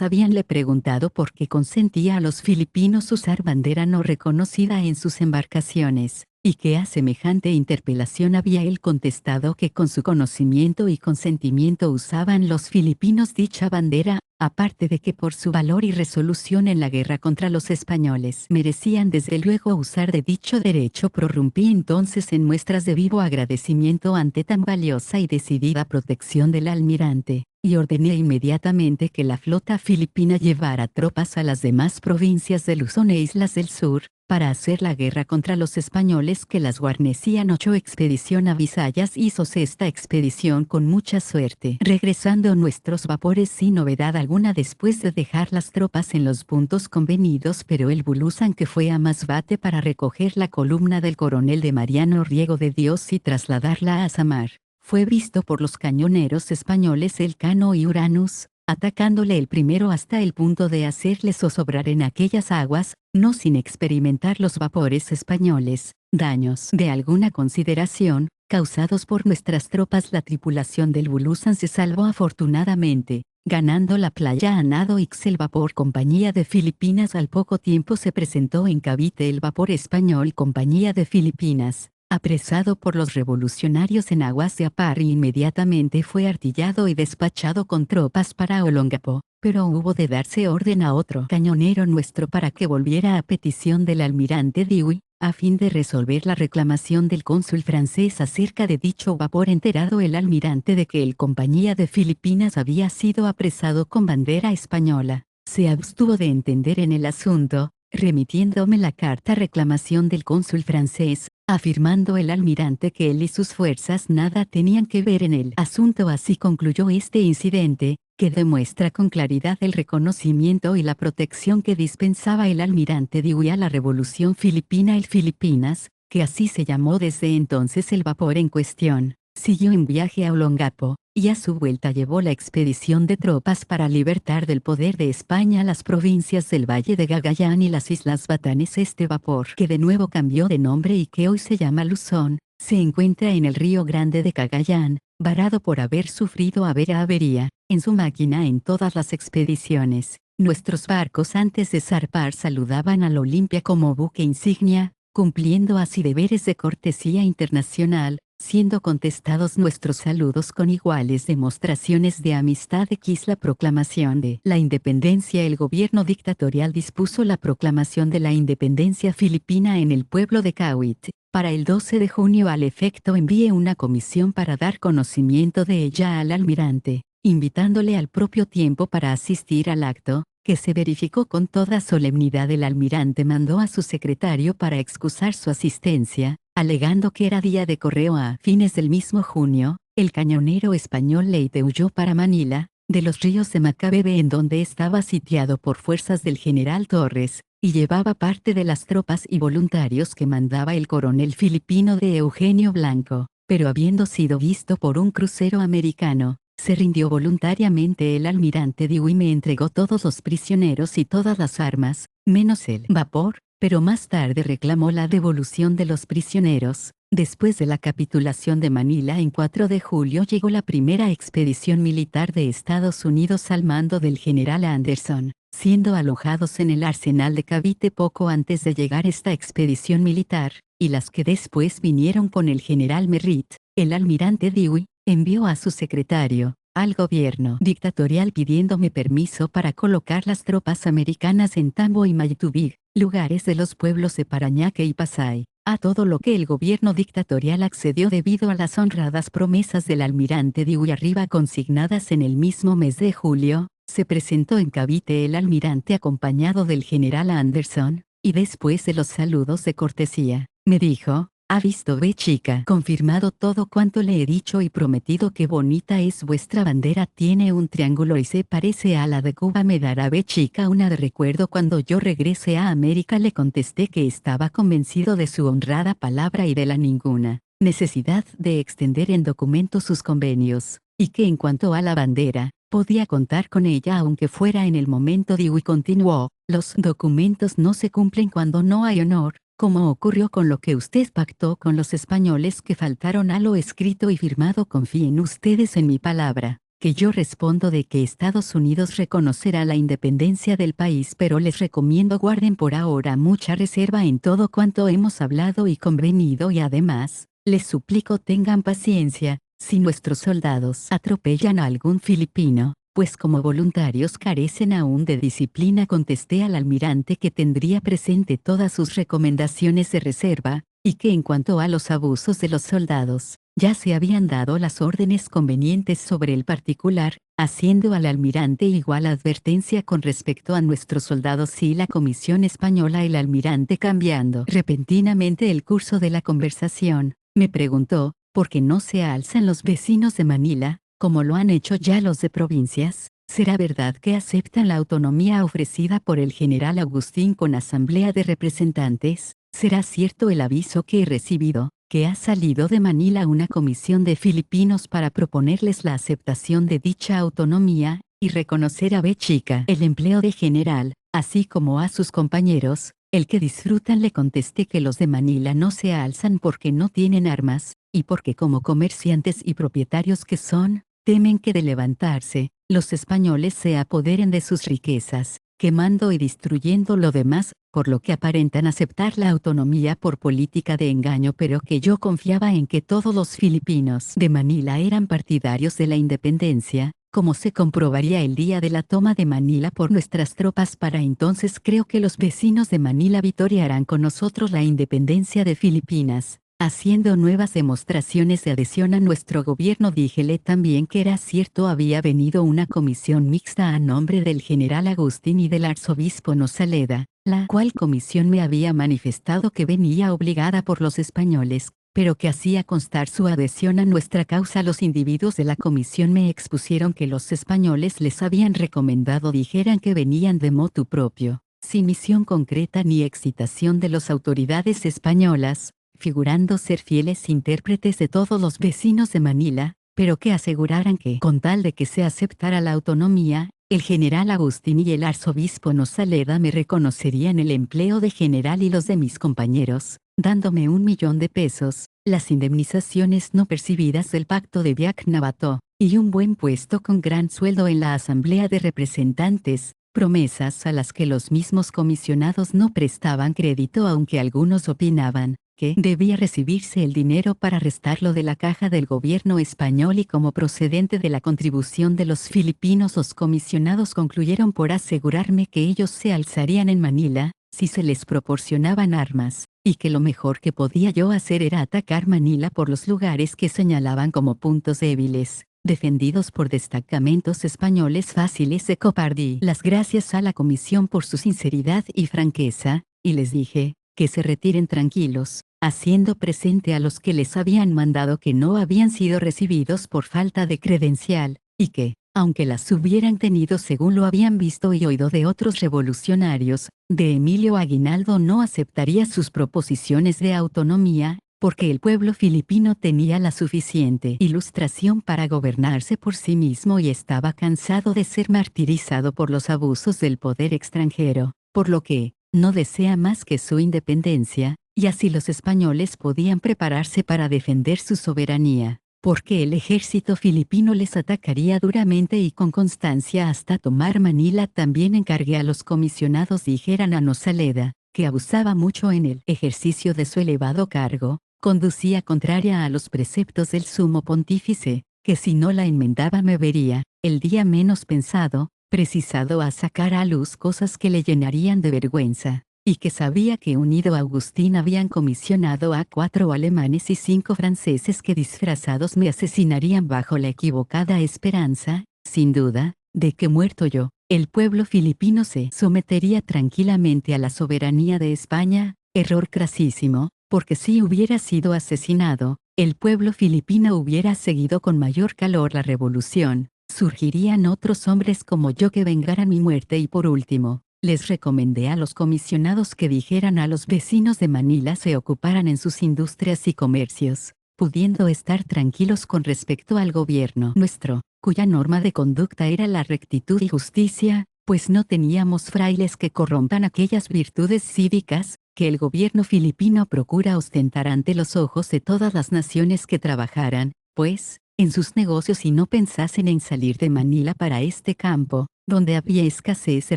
A: habíanle preguntado por qué consentía a los filipinos usar bandera no reconocida en sus embarcaciones, y que a semejante interpelación había él contestado que con su conocimiento y consentimiento usaban los filipinos dicha bandera, aparte de que por su valor y resolución en la guerra contra los españoles merecían desde luego usar de dicho derecho. Prorrumpí entonces en muestras de vivo agradecimiento ante tan valiosa y decidida protección del almirante, y ordené inmediatamente que la flota filipina llevara tropas a las demás provincias de Luzón e Islas del Sur, para hacer la guerra contra los españoles que las guarnecían. 8. Expedición a Visayas. Hízose esta expedición con mucha suerte, regresando nuestros vapores sin novedad alguna después de dejar las tropas en los puntos convenidos, pero el Bulusan, que fue a Masbate para recoger la columna del coronel de Mariano Riego de Dios y trasladarla a Samar, fue visto por los cañoneros españoles Elcano y Uranus, atacándole el primero hasta el punto de hacerle zozobrar en aquellas aguas, no sin experimentar los vapores españoles daños de alguna consideración, causados por nuestras tropas. La tripulación del Bulusan se salvó afortunadamente, ganando la playa a nado. El vapor Compañía de Filipinas. Al poco tiempo se presentó en Cavite el vapor español Compañía de Filipinas, apresado por los revolucionarios en aguas de Apar, y inmediatamente fue artillado y despachado con tropas para Olongapo, pero hubo de darse orden a otro cañonero nuestro para que volviera a petición del almirante Dewey, a fin de resolver la reclamación del cónsul francés acerca de dicho vapor. Enterado el almirante de que el Compañía de Filipinas había sido apresado con bandera española, se abstuvo de entender en el asunto, remitiéndome la carta reclamación del cónsul francés, afirmando el almirante que él y sus fuerzas nada tenían que ver en el asunto. Así concluyó este incidente, que demuestra con claridad el reconocimiento y la protección que dispensaba el almirante Dewey a la Revolución Filipina. El Filipinas, que así se llamó desde entonces el vapor en cuestión, siguió en viaje a Olongapo, y a su vuelta llevó la expedición de tropas para libertar del poder de España las provincias del Valle de Gagayán y las Islas Batanes. Este vapor, que de nuevo cambió de nombre y que hoy se llama Luzón, se encuentra en el Río Grande de Cagayán, varado por haber sufrido avería en su máquina en todas las expediciones. Nuestros barcos antes de zarpar saludaban al Olimpia como buque insignia, cumpliendo así deberes de cortesía internacional, siendo contestados nuestros saludos con iguales demostraciones de amistad. La proclamación de la independencia. El gobierno dictatorial dispuso la proclamación de la independencia filipina en el pueblo de Cavite. Para el 12 de junio al efecto envié una comisión para dar conocimiento de ella al almirante, invitándole al propio tiempo para asistir al acto, que se verificó con toda solemnidad. El almirante mandó a su secretario para excusar su asistencia, alegando que era día de correo. A fines del mismo junio, el cañonero español Leite huyó para Manila, de los ríos de Macabebe, en donde estaba sitiado por fuerzas del general Torres, y llevaba parte de las tropas y voluntarios que mandaba el coronel filipino de Eugenio Blanco, pero habiendo sido visto por un crucero americano, se rindió voluntariamente. El almirante Dewey me entregó todos los prisioneros y todas las armas, menos el vapor, pero más tarde reclamó la devolución de los prisioneros. Después de la capitulación de Manila en 4 de julio llegó la primera expedición militar de Estados Unidos al mando del general Anderson, siendo alojados en el arsenal de Cavite poco antes de llegar esta expedición militar, y las que después vinieron con el general Merritt. El almirante Dewey envió a su secretario al gobierno dictatorial pidiéndome permiso para colocar las tropas americanas en Tambo y Maytubig, lugares de los pueblos de Parañaque y Pasay. A todo lo que el gobierno dictatorial accedió debido a las honradas promesas del almirante Dewey arriba consignadas. En el mismo mes de julio, se presentó en Cavite el almirante acompañado del general Anderson, y después de los saludos de cortesía, me dijo: ¿Ha visto, ve chica? Confirmado todo cuanto le he dicho y prometido que bonita es vuestra bandera, tiene un triángulo y se parece a la de Cuba. Me dará, ve chica, una de recuerdo. Cuando yo regrese a América le contesté que estaba convencido de su honrada palabra y de la ninguna necesidad de extender en documentos sus convenios, y que en cuanto a la bandera, podía contar con ella aunque fuera en el momento de. Y continuó, los documentos no se cumplen cuando no hay honor, como ocurrió con lo que usted pactó con los españoles que faltaron a lo escrito y firmado. Confíen ustedes en mi palabra, que yo respondo de que Estados Unidos reconocerá la independencia del país, pero les recomiendo guarden por ahora mucha reserva en todo cuanto hemos hablado y convenido, y además, les suplico tengan paciencia, si nuestros soldados atropellan a algún filipino, pues como voluntarios carecen aún de disciplina. Contesté al almirante que tendría presente todas sus recomendaciones de reserva, y que en cuanto a los abusos de los soldados, ya se habían dado las órdenes convenientes sobre el particular, haciendo al almirante igual advertencia con respecto a nuestros soldados y la Comisión Española. El almirante, cambiando repentinamente el curso de la conversación, me preguntó, ¿por qué no se alzan los vecinos de Manila, como lo han hecho ya los de provincias? ¿Será verdad que aceptan la autonomía ofrecida por el general Agustín con asamblea de representantes? ¿Será cierto el aviso que he recibido, que ha salido de Manila una comisión de filipinos para proponerles la aceptación de dicha autonomía, y reconocer a B. Chica el empleo de general, así como a sus compañeros, el que disfrutan? Le contesté que los de Manila no se alzan porque no tienen armas, y porque como comerciantes y propietarios que son, temen que de levantarse, los españoles se apoderen de sus riquezas, quemando y destruyendo lo demás, por lo que aparentan aceptar la autonomía por política de engaño, pero que yo confiaba en que todos los filipinos de Manila eran partidarios de la independencia, como se comprobaría el día de la toma de Manila por nuestras tropas. Para entonces creo que los vecinos de Manila victoriarán con nosotros la independencia de Filipinas, haciendo nuevas demostraciones de adhesión a nuestro gobierno. Díjele también que era cierto, había venido una comisión mixta a nombre del general Agustín y del arzobispo Nosaleda, la cual comisión me había manifestado que venía obligada por los españoles, pero que hacía constar su adhesión a nuestra causa. Los individuos de la comisión me expusieron que los españoles les habían recomendado dijeran que venían de motu propio, sin misión concreta ni excitación de las autoridades españolas, figurando ser fieles intérpretes de todos los vecinos de Manila, pero que aseguraran que, con tal de que se aceptara la autonomía, el general Agustín y el arzobispo Nosaleda me reconocerían el empleo de general y los de mis compañeros, dándome 1.000.000 de pesos, las indemnizaciones no percibidas del pacto de Biak-Navato, y un buen puesto con gran sueldo en la Asamblea de Representantes, promesas a las que los mismos comisionados no prestaban crédito, aunque algunos opinaban que debía recibirse el dinero para restarlo de la caja del gobierno español y como procedente de la contribución de los filipinos. Los comisionados concluyeron por asegurarme que ellos se alzarían en Manila, si se les proporcionaban armas, y que lo mejor que podía yo hacer era atacar Manila por los lugares que señalaban como puntos débiles, defendidos por destacamentos españoles fáciles de copar. Di las gracias a la comisión por su sinceridad y franqueza, y les dije, que se retiren tranquilos, haciendo presente a los que les habían mandado que no habían sido recibidos por falta de credencial, y que, aunque las hubieran tenido según lo habían visto y oído de otros revolucionarios, de Emilio Aguinaldo no aceptaría sus proposiciones de autonomía, porque el pueblo filipino tenía la suficiente ilustración para gobernarse por sí mismo y estaba cansado de ser martirizado por los abusos del poder extranjero, por lo que, no desea más que su independencia, y así los españoles podían prepararse para defender su soberanía, porque el ejército filipino les atacaría duramente y con constancia hasta tomar Manila. También encargué a los comisionados dijeran a Nosaleda, que abusaba mucho en el ejercicio de su elevado cargo, conducía contraria a los preceptos del sumo pontífice, que si no la enmendaba me vería, el día menos pensado, precisado a sacar a luz cosas que le llenarían de vergüenza, y que sabía que unido a Agustín habían comisionado a 4 alemanes y 5 franceses que disfrazados me asesinarían bajo la equivocada esperanza, sin duda, de que muerto yo, el pueblo filipino se sometería tranquilamente a la soberanía de España, error crasísimo, porque si hubiera sido asesinado, el pueblo filipino hubiera seguido con mayor calor la revolución, surgirían otros hombres como yo que vengaran mi muerte y por último, les recomendé a los comisionados que dijeran a los vecinos de Manila se ocuparan en sus industrias y comercios, pudiendo estar tranquilos con respecto al gobierno nuestro, cuya norma de conducta era la rectitud y justicia, pues no teníamos frailes que corrompan aquellas virtudes cívicas que el gobierno filipino procura ostentar ante los ojos de todas las naciones que trabajaran, pues, en sus negocios y no pensasen en salir de Manila para este campo, donde había escasez de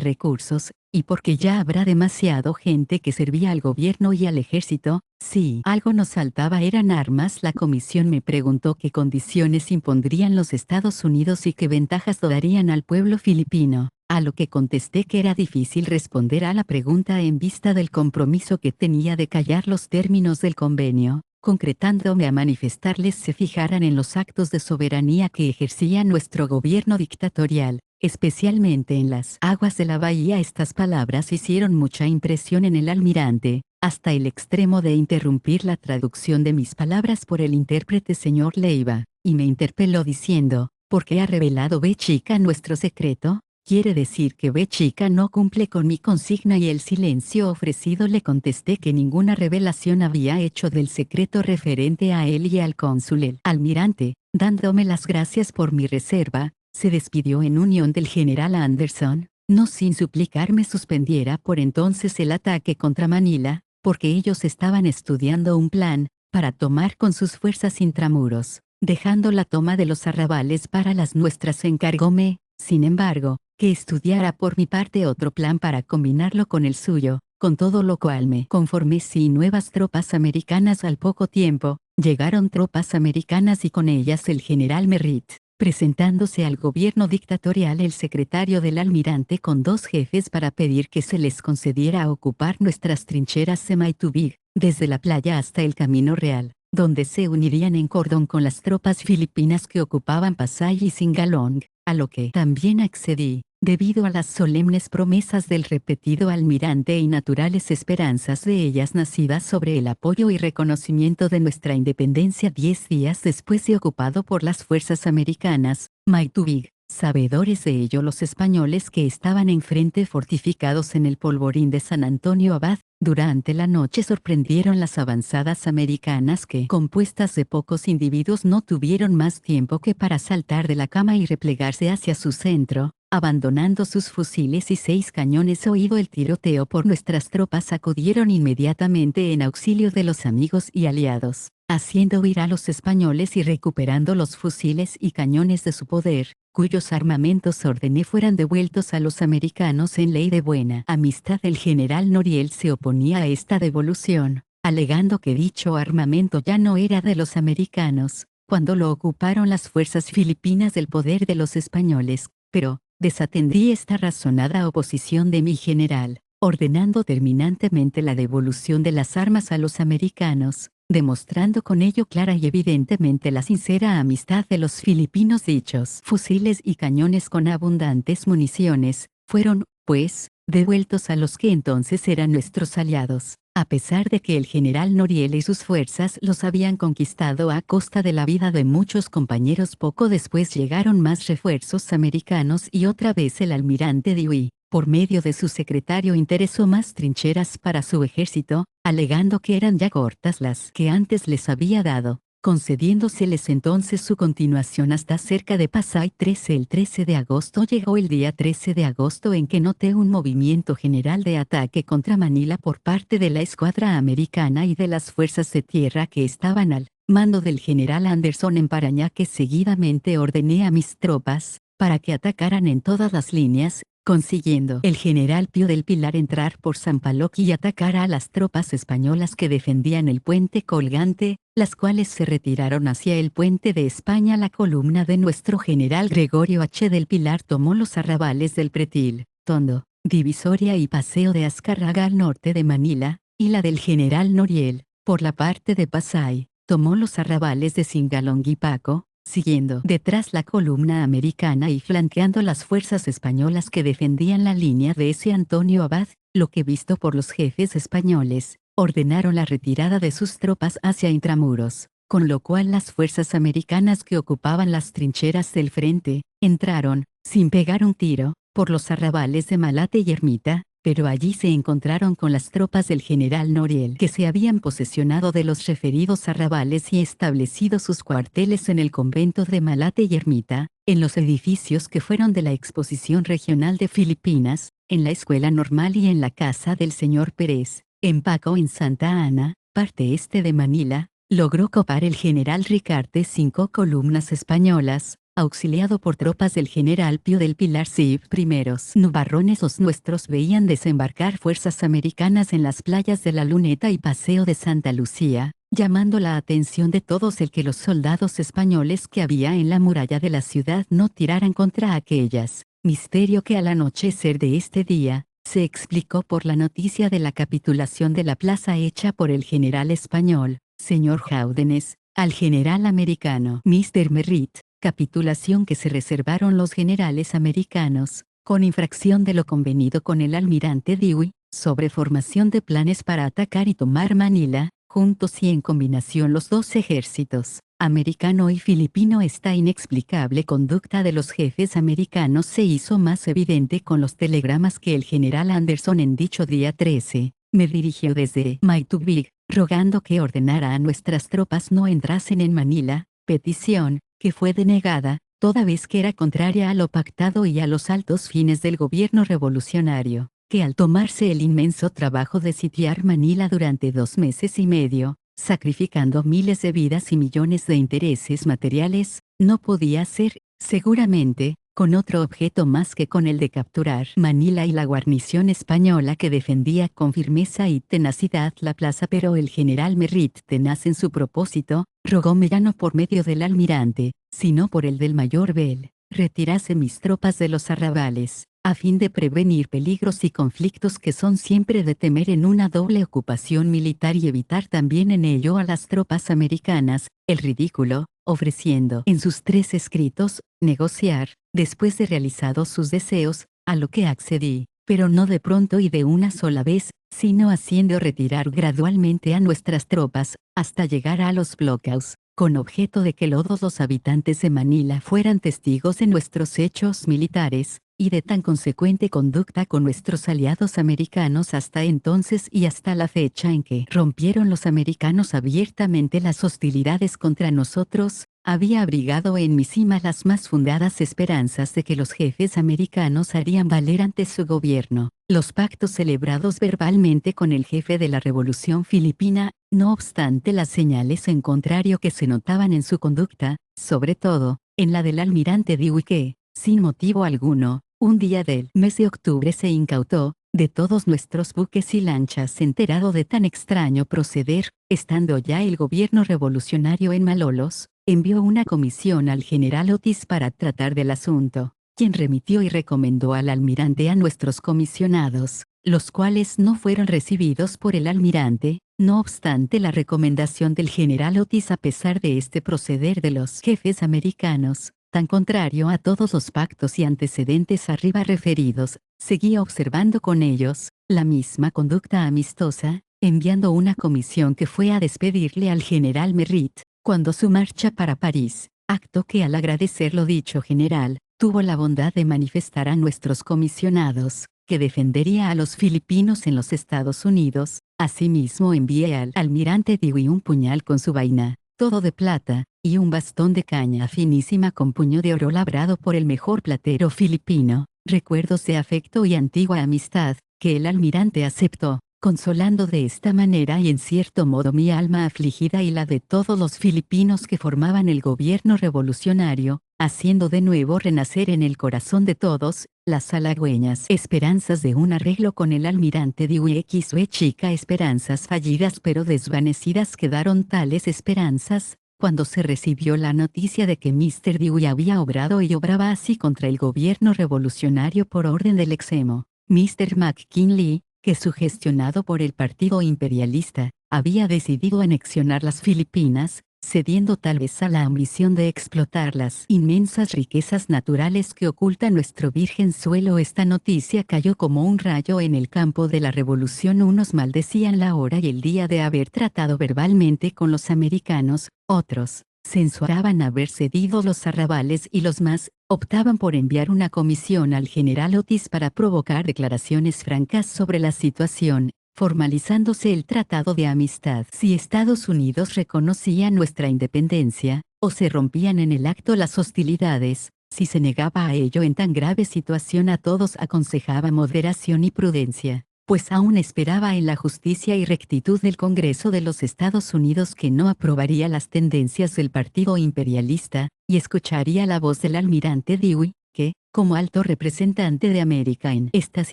A: recursos, y porque ya habrá demasiado gente que servía al gobierno y al ejército, si algo nos faltaba eran armas. La comisión me preguntó qué condiciones impondrían los Estados Unidos y qué ventajas darían al pueblo filipino, a lo que contesté que era difícil responder a la pregunta en vista del compromiso que tenía de callar los términos del convenio, concretándome a manifestarles se fijaran en los actos de soberanía que ejercía nuestro gobierno dictatorial, especialmente en las aguas de la bahía. Estas palabras hicieron mucha impresión en el almirante, hasta el extremo de interrumpir la traducción de mis palabras por el intérprete señor Leiva, y me interpeló diciendo, ¿por qué ha revelado B chica nuestro secreto? ¿Quiere decir que B chica no cumple con mi consigna y el silencio ofrecido? Le contesté que ninguna revelación había hecho del secreto referente a él y al cónsul. El almirante, dándome las gracias por mi reserva, se despidió en unión del general Anderson, no sin suplicar me suspendiera por entonces el ataque contra Manila, porque ellos estaban estudiando un plan para tomar con sus fuerzas intramuros, dejando la toma de los arrabales para las nuestras. Encargóme, sin embargo, que estudiara por mi parte otro plan para combinarlo con el suyo, con todo lo cual me conformé. Sí, nuevas tropas americanas. Al poco tiempo, llegaron tropas americanas y con ellas el general Merritt, presentándose al gobierno dictatorial el secretario del almirante con dos jefes para pedir que se les concediera ocupar nuestras trincheras de Maitubig, desde la playa hasta el Camino Real, donde se unirían en cordón con las tropas filipinas que ocupaban Pasay y Singalong, a lo que también accedí, debido a las solemnes promesas del repetido almirante y naturales esperanzas de ellas nacidas sobre el apoyo y reconocimiento de nuestra independencia. 10 días después de ocupado por las fuerzas americanas, Maitubig, sabedores de ello los españoles que estaban enfrente fortificados en el polvorín de San Antonio Abad, durante la noche sorprendieron las avanzadas americanas que, compuestas de pocos individuos, no tuvieron más tiempo que para saltar de la cama y replegarse hacia su centro, abandonando sus fusiles y 6 cañones. Oído el tiroteo por nuestras tropas, acudieron inmediatamente en auxilio de los amigos y aliados, haciendo huir a los españoles y recuperando los fusiles y cañones de su poder, cuyos armamentos ordené fueran devueltos a los americanos en ley de buena amistad. El general Noriel se oponía a esta devolución, alegando que dicho armamento ya no era de los americanos, cuando lo ocuparon las fuerzas filipinas del poder de los españoles, pero desatendí esta razonada oposición de mi general, ordenando terminantemente la devolución de las armas a los americanos, demostrando con ello clara y evidentemente la sincera amistad de los filipinos. Dichos fusiles y cañones con abundantes municiones, fueron, pues, devueltos a los que entonces eran nuestros aliados, a pesar de que el general Noriel y sus fuerzas los habían conquistado a costa de la vida de muchos compañeros. Poco después llegaron más refuerzos americanos y otra vez el almirante Dewey, por medio de su secretario, interesó más trincheras para su ejército, alegando que eran ya cortas las que antes les había dado, concediéndoseles entonces su continuación hasta cerca de Pasay. El 13 de agosto llegó el día 13 de agosto en que noté un movimiento general de ataque contra Manila por parte de la escuadra americana y de las fuerzas de tierra que estaban al mando del general Anderson en Parañaque. Seguidamente ordené a mis tropas para que atacaran en todas las líneas, consiguiendo el general Pío del Pilar entrar por Sampaloc y atacar a las tropas españolas que defendían el puente colgante, las cuales se retiraron hacia el puente de España. La columna de nuestro general Gregorio H. del Pilar tomó los arrabales del Pretil, Tondo, Divisoria y Paseo de Azcárraga al norte de Manila, y la del general Noriel, por la parte de Pasay, tomó los arrabales de Singalong y Paco, siguiendo detrás la columna americana y flanqueando las fuerzas españolas que defendían la línea de ese Antonio Abad, lo que visto por los jefes españoles, ordenaron la retirada de sus tropas hacia Intramuros, con lo cual las fuerzas americanas que ocupaban las trincheras del frente, entraron, sin pegar un tiro, por los arrabales de Malate y Ermita, pero allí se encontraron con las tropas del general Noriel, que se habían posesionado de los referidos arrabales y establecido sus cuarteles en el convento de Malate y Ermita, en los edificios que fueron de la Exposición Regional de Filipinas, en la Escuela Normal y en la casa del señor Pérez, en Paco en Santa Ana, parte este de Manila. Logró copar el general Ricarte 5 columnas españolas, auxiliado por tropas del general Pío del Pilar Cid. Primeros nubarrones los nuestros veían desembarcar fuerzas americanas en las playas de la Luneta y Paseo de Santa Lucía, llamando la atención de todos el que los soldados españoles que había en la muralla de la ciudad no tiraran contra aquellas, misterio que al anochecer de este día, se explicó por la noticia de la capitulación de la plaza hecha por el general español, señor Jaúdenes, al general americano Mr. Merritt, capitulación que se reservaron los generales americanos, con infracción de lo convenido con el almirante Dewey, sobre formación de planes para atacar y tomar Manila, juntos y en combinación los dos ejércitos, americano y filipino. Esta inexplicable conducta de los jefes americanos se hizo más evidente con los telegramas que el general Anderson en dicho día 13, me dirigió desde Maitubig, rogando que ordenara a nuestras tropas no entrasen en Manila, petición, que fue denegada, toda vez que era contraria a lo pactado y a los altos fines del gobierno revolucionario, que al tomarse el inmenso trabajo de sitiar Manila durante 2 meses y medio, sacrificando miles de vidas y millones de intereses materiales, no podía ser, seguramente, con otro objeto más que con el de capturar Manila y la guarnición española que defendía con firmeza y tenacidad la plaza. Pero el general Merritt, tenaz en su propósito, rogóme ya no por medio del almirante, sino por el del mayor Bell, retirase mis tropas de los arrabales, a fin de prevenir peligros y conflictos que son siempre de temer en una doble ocupación militar y evitar también en ello a las tropas americanas, el ridículo, ofreciendo en sus 3 escritos, negociar, después de realizados sus deseos, a lo que accedí, pero no de pronto y de una sola vez, sino haciendo retirar gradualmente a nuestras tropas, hasta llegar a los blockhouse, con objeto de que todos los habitantes de Manila fueran testigos de nuestros hechos militares, y de tan consecuente conducta con nuestros aliados americanos hasta entonces y hasta la fecha en que rompieron los americanos abiertamente las hostilidades contra nosotros, había abrigado en mi cima las más fundadas esperanzas de que los jefes americanos harían valer ante su gobierno los pactos celebrados verbalmente con el jefe de la Revolución Filipina, no obstante las señales en contrario que se notaban en su conducta, sobre todo, en la del almirante Dewey que, sin motivo alguno, un día del mes de octubre se incautó, de todos nuestros buques y lanchas enterado de tan extraño proceder, estando ya el gobierno revolucionario en Malolos, envió una comisión al general Otis para tratar del asunto, quien remitió y recomendó al almirante a nuestros comisionados, los cuales no fueron recibidos por el almirante. No obstante la recomendación del general Otis, a pesar de este proceder de los jefes americanos, tan contrario a todos los pactos y antecedentes arriba referidos, seguía observando con ellos la misma conducta amistosa, enviando una comisión que fue a despedirle al general Merritt, cuando su marcha para París, acto que al agradecer lo dicho general, tuvo la bondad de manifestar a nuestros comisionados, que defendería a los filipinos en los Estados Unidos. Asimismo envié al almirante Dewey un puñal con su vaina, todo de plata, y un bastón de caña finísima con puño de oro labrado por el mejor platero filipino, recuerdos de afecto y antigua amistad, que el almirante aceptó, consolando de esta manera y en cierto modo mi alma afligida y la de todos los filipinos que formaban el gobierno revolucionario, haciendo de nuevo renacer en el corazón de todos las halagüeñas esperanzas de un arreglo con el almirante Dewey. Chica esperanzas fallidas pero desvanecidas quedaron tales esperanzas, cuando se recibió la noticia de que Mr. Dewey había obrado y obraba así contra el gobierno revolucionario por orden del extremo Mr. McKinley, que sugestionado por el partido imperialista, había decidido anexionar las Filipinas, cediendo tal vez a la ambición de explotar las inmensas riquezas naturales que oculta nuestro virgen suelo. Esta noticia cayó como un rayo en el campo de la revolución. Unos maldecían la hora y el día de haber tratado verbalmente con los americanos, otros censuraban haber cedido los arrabales y los más optaban por enviar una comisión al general Otis para provocar declaraciones francas sobre la situación, formalizándose el Tratado de Amistad. Si Estados Unidos reconocía nuestra independencia, o se rompían en el acto las hostilidades, si se negaba a ello en tan grave situación, a todos aconsejaba moderación y prudencia, pues aún esperaba en la justicia y rectitud del Congreso de los Estados Unidos, que no aprobaría las tendencias del partido imperialista, y escucharía la voz del almirante Dewey, que, como alto representante de América en estas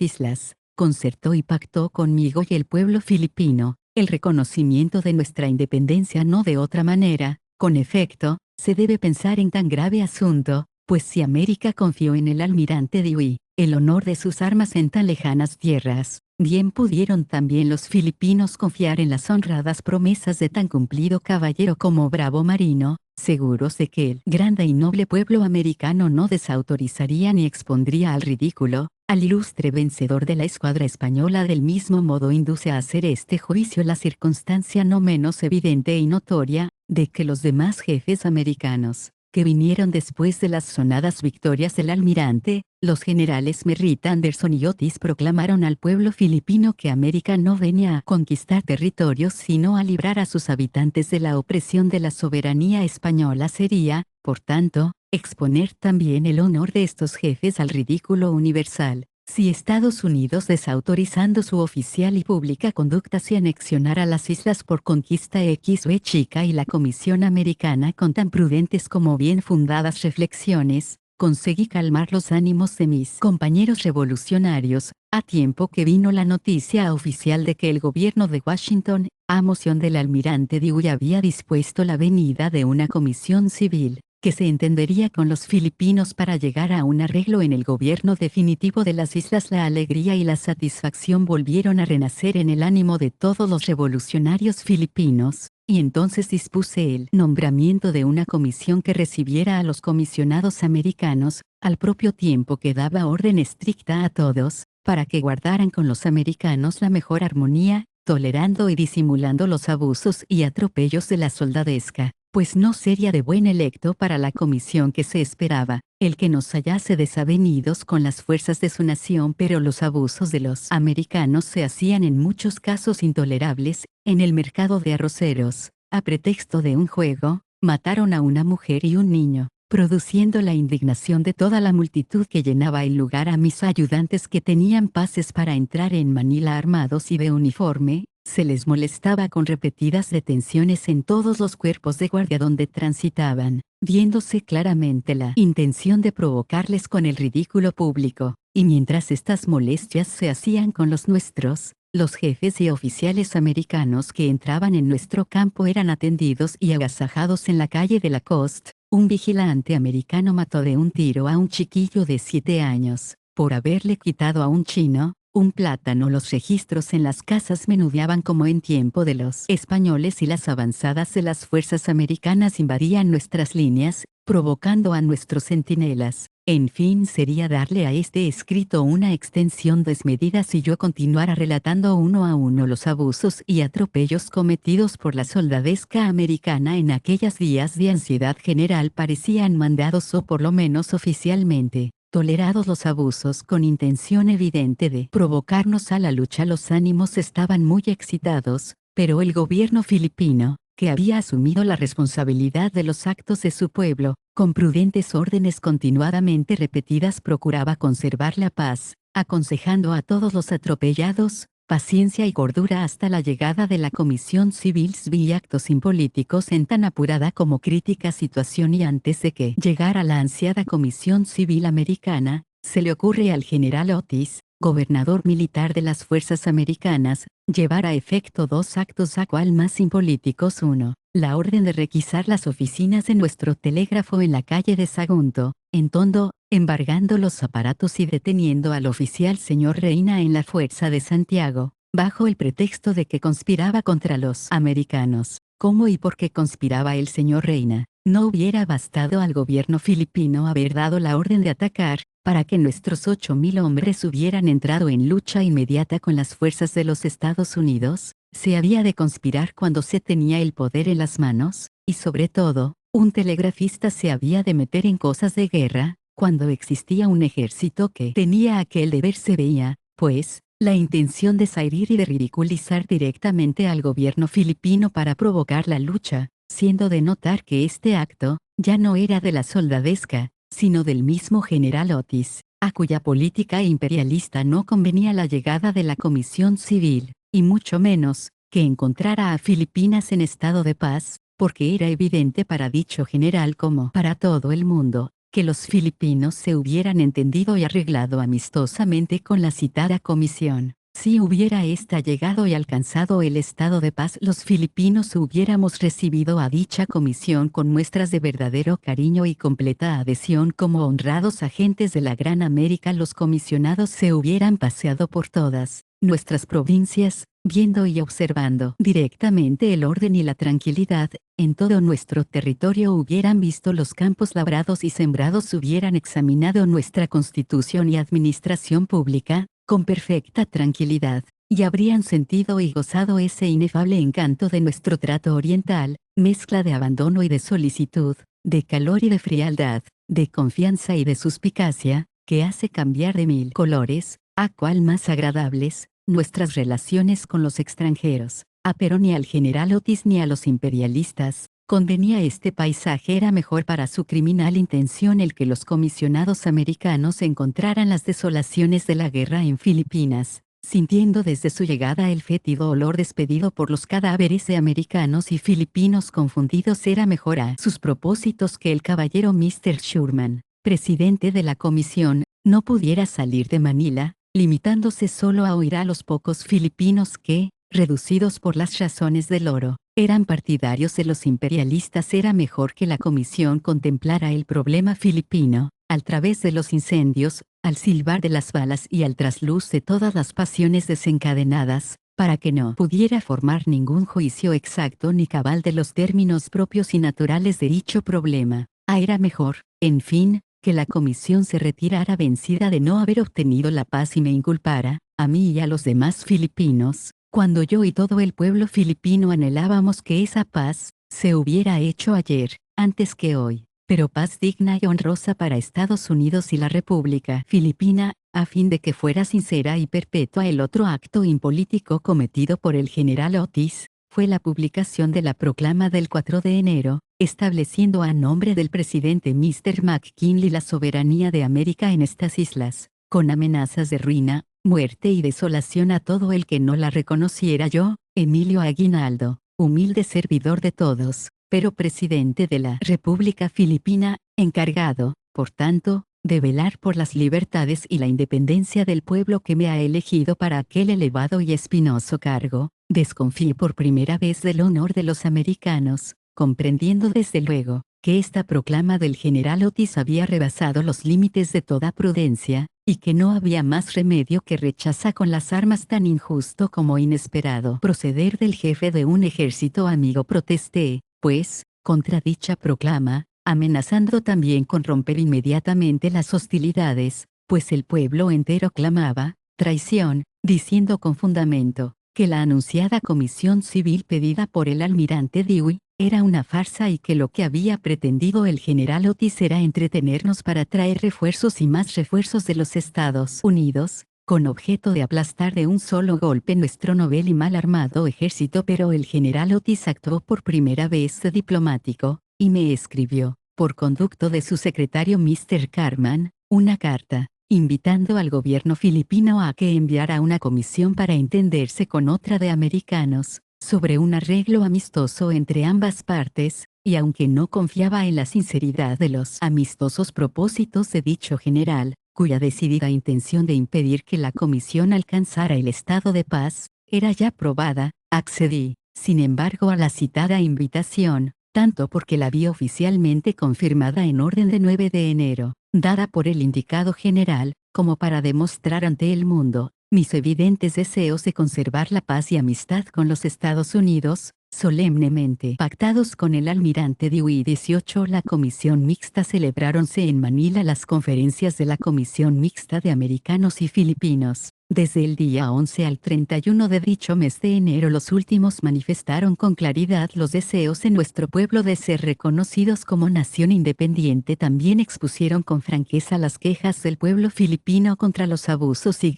A: islas, concertó y pactó conmigo y el pueblo filipino el reconocimiento de nuestra independencia. No de otra manera, con efecto, se debe pensar en tan grave asunto, pues si América confió en el almirante Dewey el honor de sus armas en tan lejanas tierras, bien pudieron también los filipinos confiar en las honradas promesas de tan cumplido caballero como bravo marino, seguros de que el grande y noble pueblo americano no desautorizaría ni expondría al ridículo al ilustre vencedor de la escuadra española. Del mismo modo induce a hacer este juicio la circunstancia no menos evidente y notoria, de que los demás jefes americanos, que vinieron después de las sonadas victorias del almirante, los generales Merritt, Anderson y Otis, proclamaron al pueblo filipino que América no venía a conquistar territorios sino a librar a sus habitantes de la opresión de la soberanía española. Sería, por tanto, exponer también el honor de estos jefes al ridículo universal, si Estados Unidos, desautorizando su oficial y pública conducta, se anexionara las islas por conquista X o Y chica, y la Comisión Americana, con tan prudentes como bien fundadas reflexiones, conseguí calmar los ánimos de mis compañeros revolucionarios, a tiempo que vino la noticia oficial de que el gobierno de Washington, a moción del almirante Dewey, había dispuesto la venida de una comisión civil, que se entendería con los filipinos para llegar a un arreglo en el gobierno definitivo de las islas. La alegría y la satisfacción volvieron a renacer en el ánimo de todos los revolucionarios filipinos, y entonces dispuse el nombramiento de una comisión que recibiera a los comisionados americanos, al propio tiempo que daba orden estricta a todos, para que guardaran con los americanos la mejor armonía, tolerando y disimulando los abusos y atropellos de la soldadesca, pues no sería de buen electo para la comisión que se esperaba el que nos hallase desavenidos con las fuerzas de su nación. Pero los abusos de los americanos se hacían en muchos casos intolerables. En el mercado de arroceros, a pretexto de un juego, mataron a una mujer y un niño, produciendo la indignación de toda la multitud que llenaba el lugar. A mis ayudantes, que tenían pases para entrar en Manila armados y de uniforme, se les molestaba con repetidas detenciones en todos los cuerpos de guardia donde transitaban, viéndose claramente la intención de provocarles con el ridículo público. Y mientras estas molestias se hacían con los nuestros, los jefes y oficiales americanos que entraban en nuestro campo eran atendidos y agasajados en la calle de Lacoste. Un vigilante americano mató de un tiro a un chiquillo de 7 años, por haberle quitado a un chino un plátano. Los registros en las casas menudeaban como en tiempo de los españoles, y las avanzadas de las fuerzas americanas invadían nuestras líneas, provocando a nuestros centinelas. En fin, sería darle a este escrito una extensión desmedida si yo continuara relatando uno a uno los abusos y atropellos cometidos por la soldadesca americana en aquellos días de ansiedad general. Parecían mandados, o por lo menos oficialmente tolerados, los abusos con intención evidente de provocarnos a la lucha. Los ánimos estaban muy excitados, pero el gobierno filipino, que había asumido la responsabilidad de los actos de su pueblo, con prudentes órdenes continuadamente repetidas procuraba conservar la paz, aconsejando a todos los atropellados paciencia y cordura hasta la llegada de la Comisión Civil. Vi actos impolíticos en tan apurada como crítica situación, y antes de que llegara la ansiada Comisión Civil americana, se le ocurre al general Otis, gobernador militar de las fuerzas americanas, llevar a efecto 2 actos, a cual más impolíticos. 1. La orden de requisar las oficinas de nuestro telégrafo en la calle de Sagunto, en Tondo, embargando los aparatos y deteniendo al oficial señor Reina en la Fuerza de Santiago, bajo el pretexto de que conspiraba contra los americanos. cómo y por qué conspiraba el señor Reina. No hubiera bastado al gobierno filipino haber dado la orden de atacar, para que nuestros 8.000 hombres hubieran entrado en lucha inmediata con las fuerzas de los Estados Unidos. Se había de conspirar cuando se tenía el poder en las manos, y sobre todo, un telegrafista se había de meter en cosas de guerra, cuando existía un ejército que tenía aquel deber. Se veía, pues, la intención de zairir y de ridiculizar directamente al gobierno filipino para provocar la lucha, siendo de notar que este acto, ya no era de la soldadesca, sino del mismo general Otis, a cuya política imperialista no convenía la llegada de la Comisión Civil, y mucho menos, que encontrara a Filipinas en estado de paz, porque era evidente para dicho general como para todo el mundo, que los filipinos se hubieran entendido y arreglado amistosamente con la citada comisión. Si hubiera ésta llegado y alcanzado el estado de paz, los filipinos hubiéramos recibido a dicha comisión con muestras de verdadero cariño y completa adhesión como honrados agentes de la Gran América. Los comisionados se hubieran paseado por todas nuestras provincias, viendo y observando directamente el orden y la tranquilidad. En todo nuestro territorio hubieran visto los campos labrados y sembrados, hubieran examinado nuestra constitución y administración pública, con perfecta tranquilidad, y habrían sentido y gozado ese inefable encanto de nuestro trato oriental, mezcla de abandono y de solicitud, de calor y de frialdad, de confianza y de suspicacia, que hace cambiar de mil colores, a cual más agradables, nuestras relaciones con los extranjeros. Pero ni al general Otis ni a los imperialistas convenía este paisaje. Era mejor para su criminal intención el que los comisionados americanos encontraran las desolaciones de la guerra en Filipinas, sintiendo desde su llegada el fétido olor despedido por los cadáveres de americanos y filipinos confundidos. Era mejor a sus propósitos que el caballero Mr. Sherman, presidente de la comisión, no pudiera salir de Manila, limitándose solo a oír a los pocos filipinos que, reducidos por las razones del oro, eran partidarios de los imperialistas. Era mejor que la comisión contemplara el problema filipino, al través de los incendios, al silbar de las balas y al trasluz de todas las pasiones desencadenadas, para que no pudiera formar ningún juicio exacto ni cabal de los términos propios y naturales de dicho problema. Era mejor, en fin, que la comisión se retirara vencida de no haber obtenido la paz y me inculpara, a mí y a los demás filipinos, cuando yo y todo el pueblo filipino anhelábamos que esa paz se hubiera hecho ayer, antes que hoy, pero paz digna y honrosa para Estados Unidos y la República Filipina, a fin de que fuera sincera y perpetua. El otro acto impolítico cometido por el general Otis fue la publicación de la proclama del 4 de enero, estableciendo a nombre del presidente Mr. McKinley la soberanía de América en estas islas, con amenazas de ruina, muerte y desolación a todo el que no la reconociera. Yo, Emilio Aguinaldo, humilde servidor de todos, pero presidente de la República Filipina, encargado, por tanto, de velar por las libertades y la independencia del pueblo que me ha elegido para aquel elevado y espinoso cargo, desconfío por primera vez del honor de los americanos, comprendiendo desde luego que esta proclama del general Otis había rebasado los límites de toda prudencia, y que no había más remedio que rechazar con las armas tan injusto como inesperado proceder del jefe de un ejército amigo. Protesté, pues, contra dicha proclama, amenazando también con romper inmediatamente las hostilidades, pues el pueblo entero clamaba traición, diciendo con fundamento que la anunciada comisión civil pedida por el almirante Dewey era una farsa y que lo que había pretendido el general Otis era entretenernos para traer refuerzos y más refuerzos de los Estados Unidos, con objeto de aplastar de un solo golpe nuestro novel y mal armado ejército. Pero el general Otis actuó por primera vez de diplomático, y me escribió, por conducto de su secretario Mr. Carman, una carta, invitando al gobierno filipino a que enviara una comisión para entenderse con otra de americanos, sobre un arreglo amistoso entre ambas partes, y aunque no confiaba en la sinceridad de los amistosos propósitos de dicho general, cuya decidida intención de impedir que la comisión alcanzara el estado de paz, era ya probada, accedí, sin embargo, a la citada invitación, tanto porque la vi oficialmente confirmada en orden de 9 de enero, dada por el indicado general, como para demostrar ante el mundo mis evidentes deseos de conservar la paz y amistad con los Estados Unidos, solemnemente pactados con el almirante Dewey. 18. La Comisión Mixta. Celebráronse en Manila las conferencias de la Comisión Mixta de Americanos y Filipinos. Desde el día 11 al 31 de dicho mes de enero, los últimos manifestaron con claridad los deseos en nuestro pueblo de ser reconocidos como nación independiente. También expusieron con franqueza las quejas del pueblo filipino contra los abusos y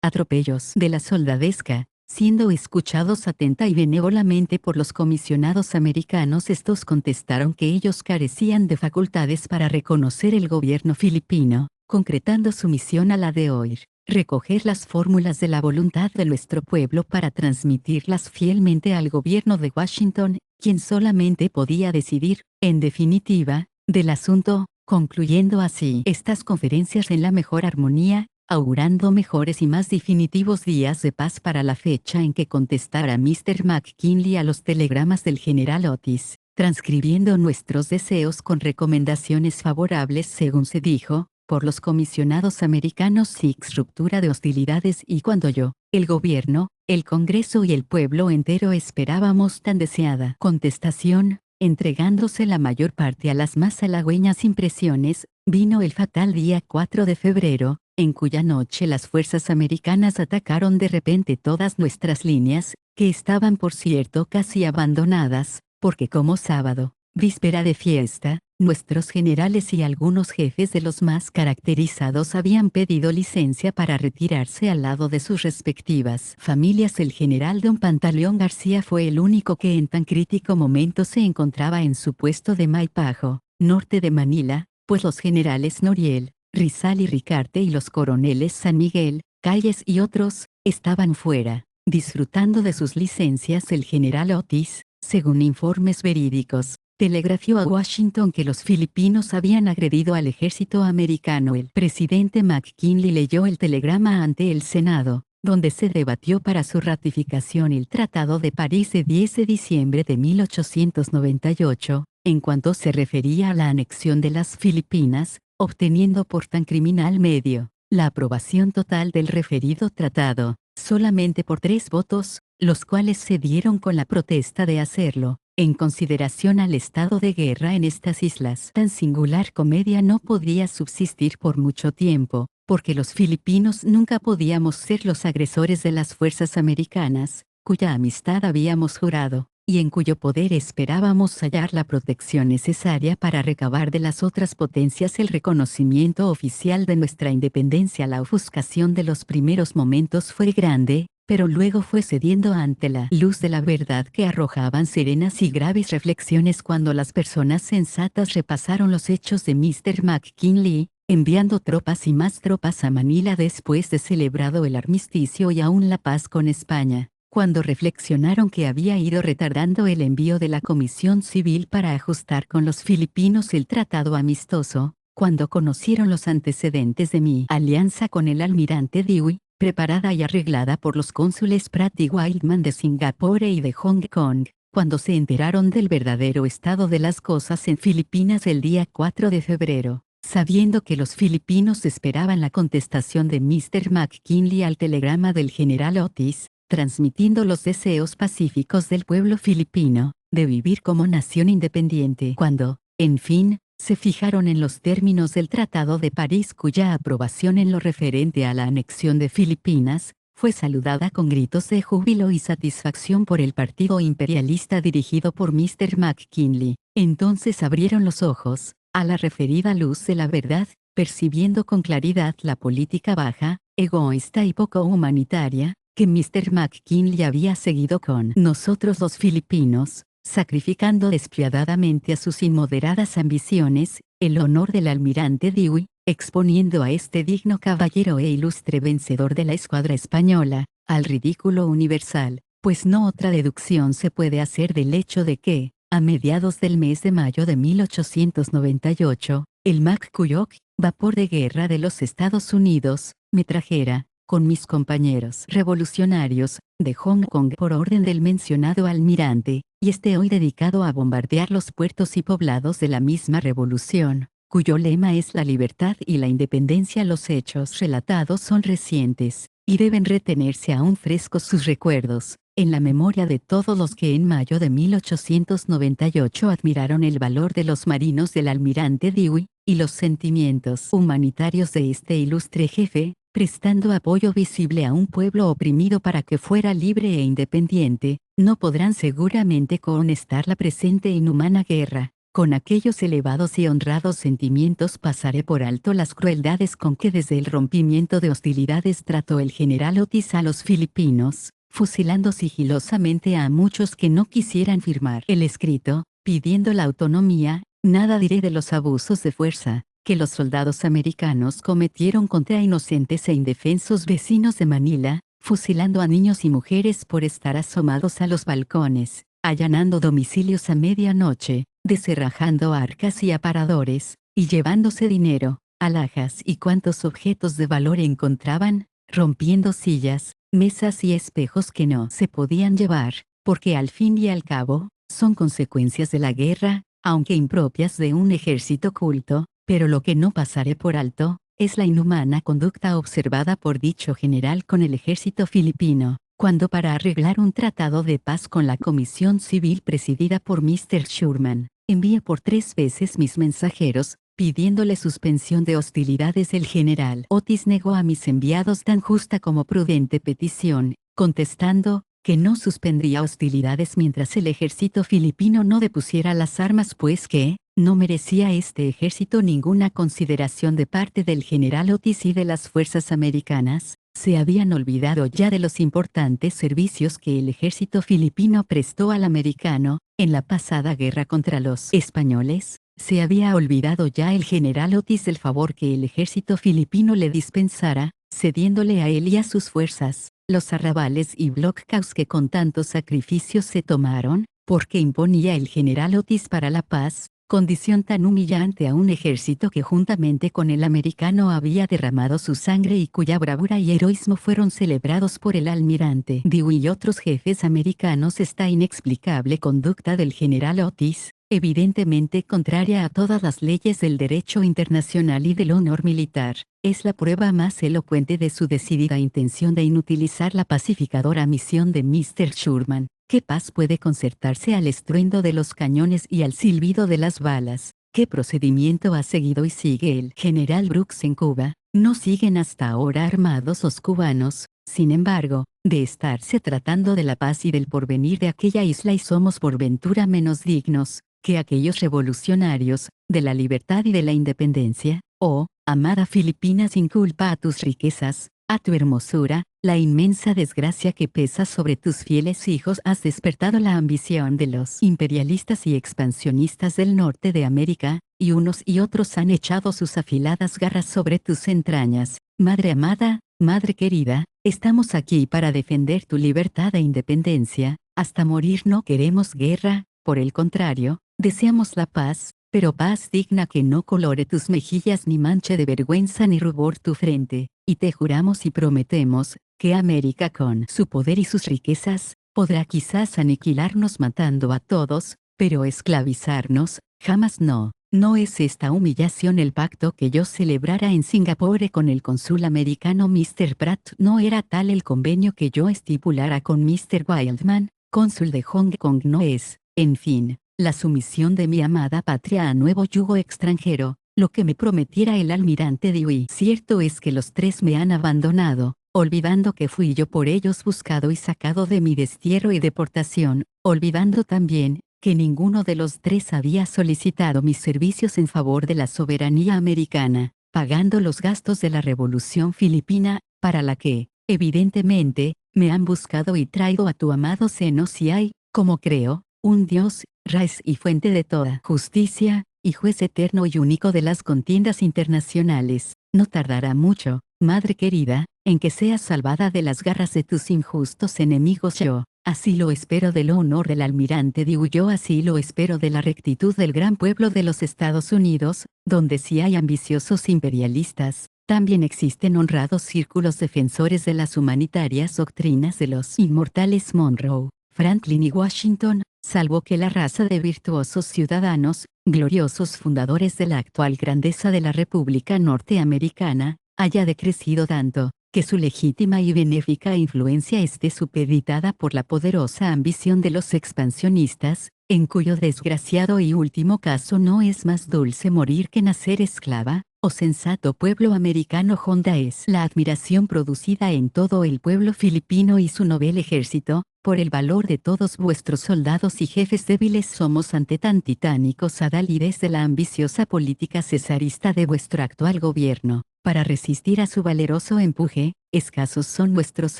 A: atropellos de la soldadesca, siendo escuchados atenta y benévolamente por los comisionados americanos. Estos contestaron que ellos carecían de facultades para reconocer el gobierno filipino, concretando su misión a la de oír, recoger las fórmulas de la voluntad de nuestro pueblo para transmitirlas fielmente al gobierno de Washington, quien solamente podía decidir, en definitiva, del asunto, concluyendo así estas conferencias en la mejor armonía, augurando mejores y más definitivos días de paz para la fecha en que contestara Mr. McKinley a los telegramas del general Otis, transcribiendo nuestros deseos con recomendaciones favorables, según se dijo, por los comisionados americanos, sin ruptura de hostilidades. Y cuando yo, el gobierno, el Congreso y el pueblo entero esperábamos tan deseada contestación, entregándose la mayor parte a las más halagüeñas impresiones, vino el fatal día 4 de febrero, en cuya noche las fuerzas americanas atacaron de repente todas nuestras líneas, que estaban por cierto casi abandonadas, porque como sábado, víspera de fiesta, nuestros generales y algunos jefes de los más caracterizados habían pedido licencia para retirarse al lado de sus respectivas familias. El general don Pantaleón García fue el único que en tan crítico momento se encontraba en su puesto de Maipajo, norte de Manila, pues los generales Noriel, Rizal y Ricarte y los coroneles San Miguel, Calles y otros, estaban fuera, disfrutando de sus licencias. El general Otis, según informes verídicos, telegrafió a Washington que los filipinos habían agredido al ejército americano. El presidente McKinley leyó el telegrama ante el Senado, donde se debatió para su ratificación el Tratado de París de 10 de diciembre de 1898, en cuanto se refería a la anexión de las Filipinas, obteniendo por tan criminal medio la aprobación total del referido tratado, solamente por 3 votos, los cuales se dieron con la protesta de hacerlo, en consideración al estado de guerra en estas islas. Tan singular comedia no podría subsistir por mucho tiempo, porque los filipinos nunca podíamos ser los agresores de las fuerzas americanas, cuya amistad habíamos jurado, y en cuyo poder esperábamos hallar la protección necesaria para recabar de las otras potencias el reconocimiento oficial de nuestra independencia. La ofuscación de los primeros momentos fue grande, pero luego fue cediendo ante la luz de la verdad que arrojaban serenas y graves reflexiones cuando las personas sensatas repasaron los hechos de Mr. McKinley, enviando tropas y más tropas a Manila después de celebrado el armisticio y aún la paz con España, cuando reflexionaron que había ido retardando el envío de la Comisión Civil para ajustar con los filipinos el tratado amistoso, cuando conocieron los antecedentes de mi alianza con el almirante Dewey, preparada y arreglada por los cónsules Pratt y Wildman de Singapore y de Hong Kong, cuando se enteraron del verdadero estado de las cosas en Filipinas el día 4 de febrero, sabiendo que los filipinos esperaban la contestación de Mr. McKinley al telegrama del general Otis, transmitiendo los deseos pacíficos del pueblo filipino, de vivir como nación independiente. Cuando, en fin, se fijaron en los términos del Tratado de París, cuya aprobación en lo referente a la anexión de Filipinas, fue saludada con gritos de júbilo y satisfacción por el partido imperialista dirigido por Mr. McKinley, entonces abrieron los ojos, a la referida luz de la verdad, percibiendo con claridad la política baja, egoísta y poco humanitaria, que Mr. McKinley había seguido con nosotros los filipinos, sacrificando despiadadamente a sus inmoderadas ambiciones, el honor del almirante Dewey, exponiendo a este digno caballero e ilustre vencedor de la escuadra española, al ridículo universal, pues no otra deducción se puede hacer del hecho de que, a mediados del mes de mayo de 1898, el McCulloch, vapor de guerra de los Estados Unidos, me trajera, con mis compañeros revolucionarios, de Hong Kong por orden del mencionado almirante, y este hoy dedicado a bombardear los puertos y poblados de la misma revolución, cuyo lema es la libertad y la independencia. Los hechos relatados son recientes, y deben retenerse aún frescos sus recuerdos, en la memoria de todos los que en mayo de 1898 admiraron el valor de los marinos del almirante Dewey, y los sentimientos humanitarios de este ilustre jefe, prestando apoyo visible a un pueblo oprimido para que fuera libre e independiente, no podrán seguramente cohonestar la presente inhumana guerra. Con aquellos elevados y honrados sentimientos pasaré por alto las crueldades con que desde el rompimiento de hostilidades trató el general Otis a los filipinos, fusilando sigilosamente a muchos que no quisieran firmar el escrito, pidiendo la autonomía. Nada diré de los abusos de fuerza que los soldados americanos cometieron contra inocentes e indefensos vecinos de Manila, fusilando a niños y mujeres por estar asomados a los balcones, allanando domicilios a medianoche, descerrajando arcas y aparadores, y llevándose dinero, alhajas y cuantos objetos de valor encontraban, rompiendo sillas, mesas y espejos que no se podían llevar, porque al fin y al cabo, son consecuencias de la guerra, aunque impropias de un ejército culto, pero lo que no pasaré por alto, es la inhumana conducta observada por dicho general con el ejército filipino, cuando para arreglar un tratado de paz con la Comisión Civil presidida por Mr. Sherman, envié por 3 veces mis mensajeros, pidiéndole suspensión de hostilidades. El general Otis negó a mis enviados tan justa como prudente petición, contestando, que no suspendría hostilidades mientras el ejército filipino no depusiera las armas, pues que, no merecía este ejército ninguna consideración de parte del general Otis y de las fuerzas americanas. Se habían olvidado ya de los importantes servicios que el ejército filipino prestó al americano, en la pasada guerra contra los españoles. Se había olvidado ya el general Otis del favor que el ejército filipino le dispensara, cediéndole a él y a sus fuerzas los arrabales y blockhaus que con tantos sacrificios se tomaron, porque imponía el general Otis para la paz, condición tan humillante a un ejército que juntamente con el americano había derramado su sangre y cuya bravura y heroísmo fueron celebrados por el almirante Dewey y otros jefes americanos. Esta inexplicable conducta del general Otis, evidentemente contraria a todas las leyes del derecho internacional y del honor militar, es la prueba más elocuente de su decidida intención de inutilizar la pacificadora misión de Mr. Sherman. ¿Qué paz puede concertarse al estruendo de los cañones y al silbido de las balas? ¿Qué procedimiento ha seguido y sigue el general Brooks en Cuba? No siguen hasta ahora armados los cubanos, sin embargo, de estarse tratando de la paz y del porvenir de aquella isla, y somos por ventura menos dignos que aquellos revolucionarios, de la libertad y de la independencia. Oh, amada Filipina, sin culpa a tus riquezas, a tu hermosura, la inmensa desgracia que pesa sobre tus fieles hijos, has despertado la ambición de los imperialistas y expansionistas del norte de América, y unos y otros han echado sus afiladas garras sobre tus entrañas. Madre amada, madre querida, estamos aquí para defender tu libertad e independencia. Hasta morir no queremos guerra, por el contrario, deseamos la paz, pero paz digna que no colore tus mejillas ni manche de vergüenza ni rubor tu frente, y te juramos y prometemos, que América con su poder y sus riquezas, podrá quizás aniquilarnos matando a todos, pero esclavizarnos, jamás no. ¿No es esta humillación el pacto que yo celebrara en Singapur con el cónsul americano Mr. Pratt? ¿No era tal el convenio que yo estipulara con Mr. Wildman, cónsul de Hong Kong? No es, en fin, la sumisión de mi amada patria a nuevo yugo extranjero, lo que me prometiera el almirante Dewey. Cierto es que los 3 me han abandonado, olvidando que fui yo por ellos buscado y sacado de mi destierro y deportación, olvidando también que ninguno de los 3 había solicitado mis servicios en favor de la soberanía americana, pagando los gastos de la Revolución Filipina, para la que, evidentemente, me han buscado y traído a tu amado seno. Si hay, como creo, un Dios, raíz y fuente de toda justicia, y juez eterno y único de las contiendas internacionales, no tardará mucho, madre querida, en que seas salvada de las garras de tus injustos enemigos. Yo, así lo espero del honor del almirante Dewey, yo así lo espero de la rectitud del gran pueblo de los Estados Unidos, donde si hay ambiciosos imperialistas, también existen honrados círculos defensores de las humanitarias doctrinas de los inmortales Monroe, Franklin y Washington, salvo que la raza de virtuosos ciudadanos, gloriosos fundadores de la actual grandeza de la República Norteamericana, haya decrecido tanto, que su legítima y benéfica influencia esté supeditada por la poderosa ambición de los expansionistas, en cuyo desgraciado y último caso no es más dulce morir que nacer esclava, oh sensato pueblo americano. Honda es la admiración producida en todo el pueblo filipino y su noble ejército, por el valor de todos vuestros soldados y jefes débiles somos ante tan titánicos adalides de la ambiciosa política cesarista de vuestro actual gobierno. Para resistir a su valeroso empuje, escasos son vuestros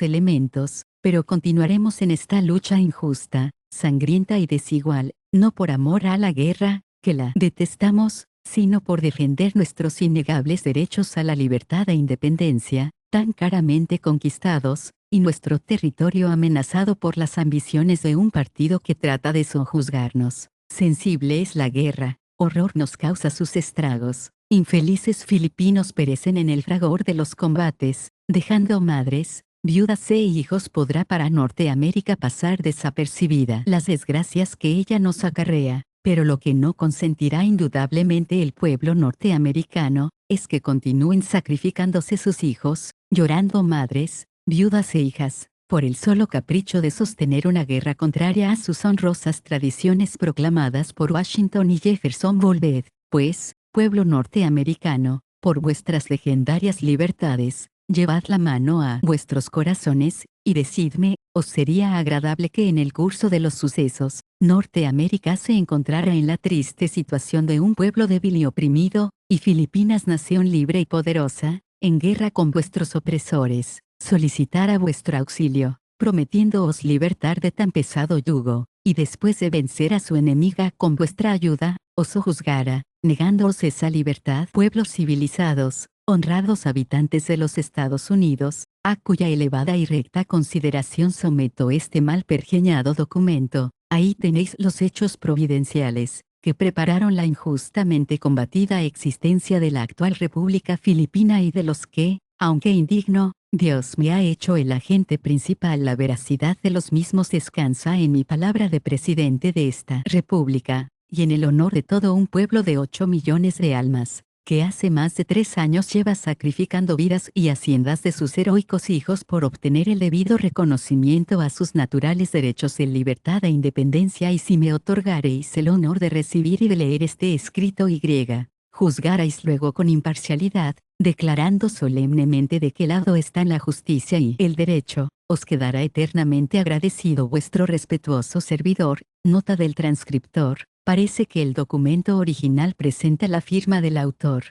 A: elementos, pero continuaremos en esta lucha injusta, sangrienta y desigual, no por amor a la guerra, que la detestamos, sino por defender nuestros innegables derechos a la libertad e independencia, tan caramente conquistados, y nuestro territorio amenazado por las ambiciones de un partido que trata de sojuzgarnos. Sensible es la guerra, horror nos causa sus estragos. Infelices filipinos perecen en el fragor de los combates, dejando madres, viudas e hijos. ¿Podrá para Norteamérica pasar desapercibida las desgracias que ella nos acarrea? Pero lo que no consentirá indudablemente el pueblo norteamericano, es que continúen sacrificándose sus hijos, llorando madres, viudas e hijas, por el solo capricho de sostener una guerra contraria a sus honrosas tradiciones proclamadas por Washington y Jefferson. Volved, pues, pueblo norteamericano, por vuestras legendarias libertades, llevad la mano a vuestros corazones, y decidme, ¿os sería agradable que en el curso de los sucesos, Norteamérica se encontrara en la triste situación de un pueblo débil y oprimido, y Filipinas nación libre y poderosa, en guerra con vuestros opresores, solicitara vuestro auxilio, prometiéndoos libertar de tan pesado yugo, y después de vencer a su enemiga con vuestra ayuda, os sojuzgara, negándoos esa libertad? Pueblos civilizados, honrados habitantes de los Estados Unidos, a cuya elevada y recta consideración someto este mal pergeñado documento, ahí tenéis los hechos providenciales, que prepararon la injustamente combatida existencia de la actual República Filipina y de los que, aunque indigno, Dios me ha hecho el agente principal. La veracidad de los mismos descansa en mi palabra de presidente de esta República, y en el honor de todo un pueblo de 8 millones de almas, que hace más de 3 años lleva sacrificando vidas y haciendas de sus heroicos hijos por obtener el debido reconocimiento a sus naturales derechos de libertad e independencia. Y si me otorgareis el honor de recibir y de leer este escrito juzgarais luego con imparcialidad, declarando solemnemente de qué lado están la justicia y el derecho, os quedará eternamente agradecido vuestro respetuoso servidor. Nota del transcriptor. Parece que el documento original presenta la firma del autor.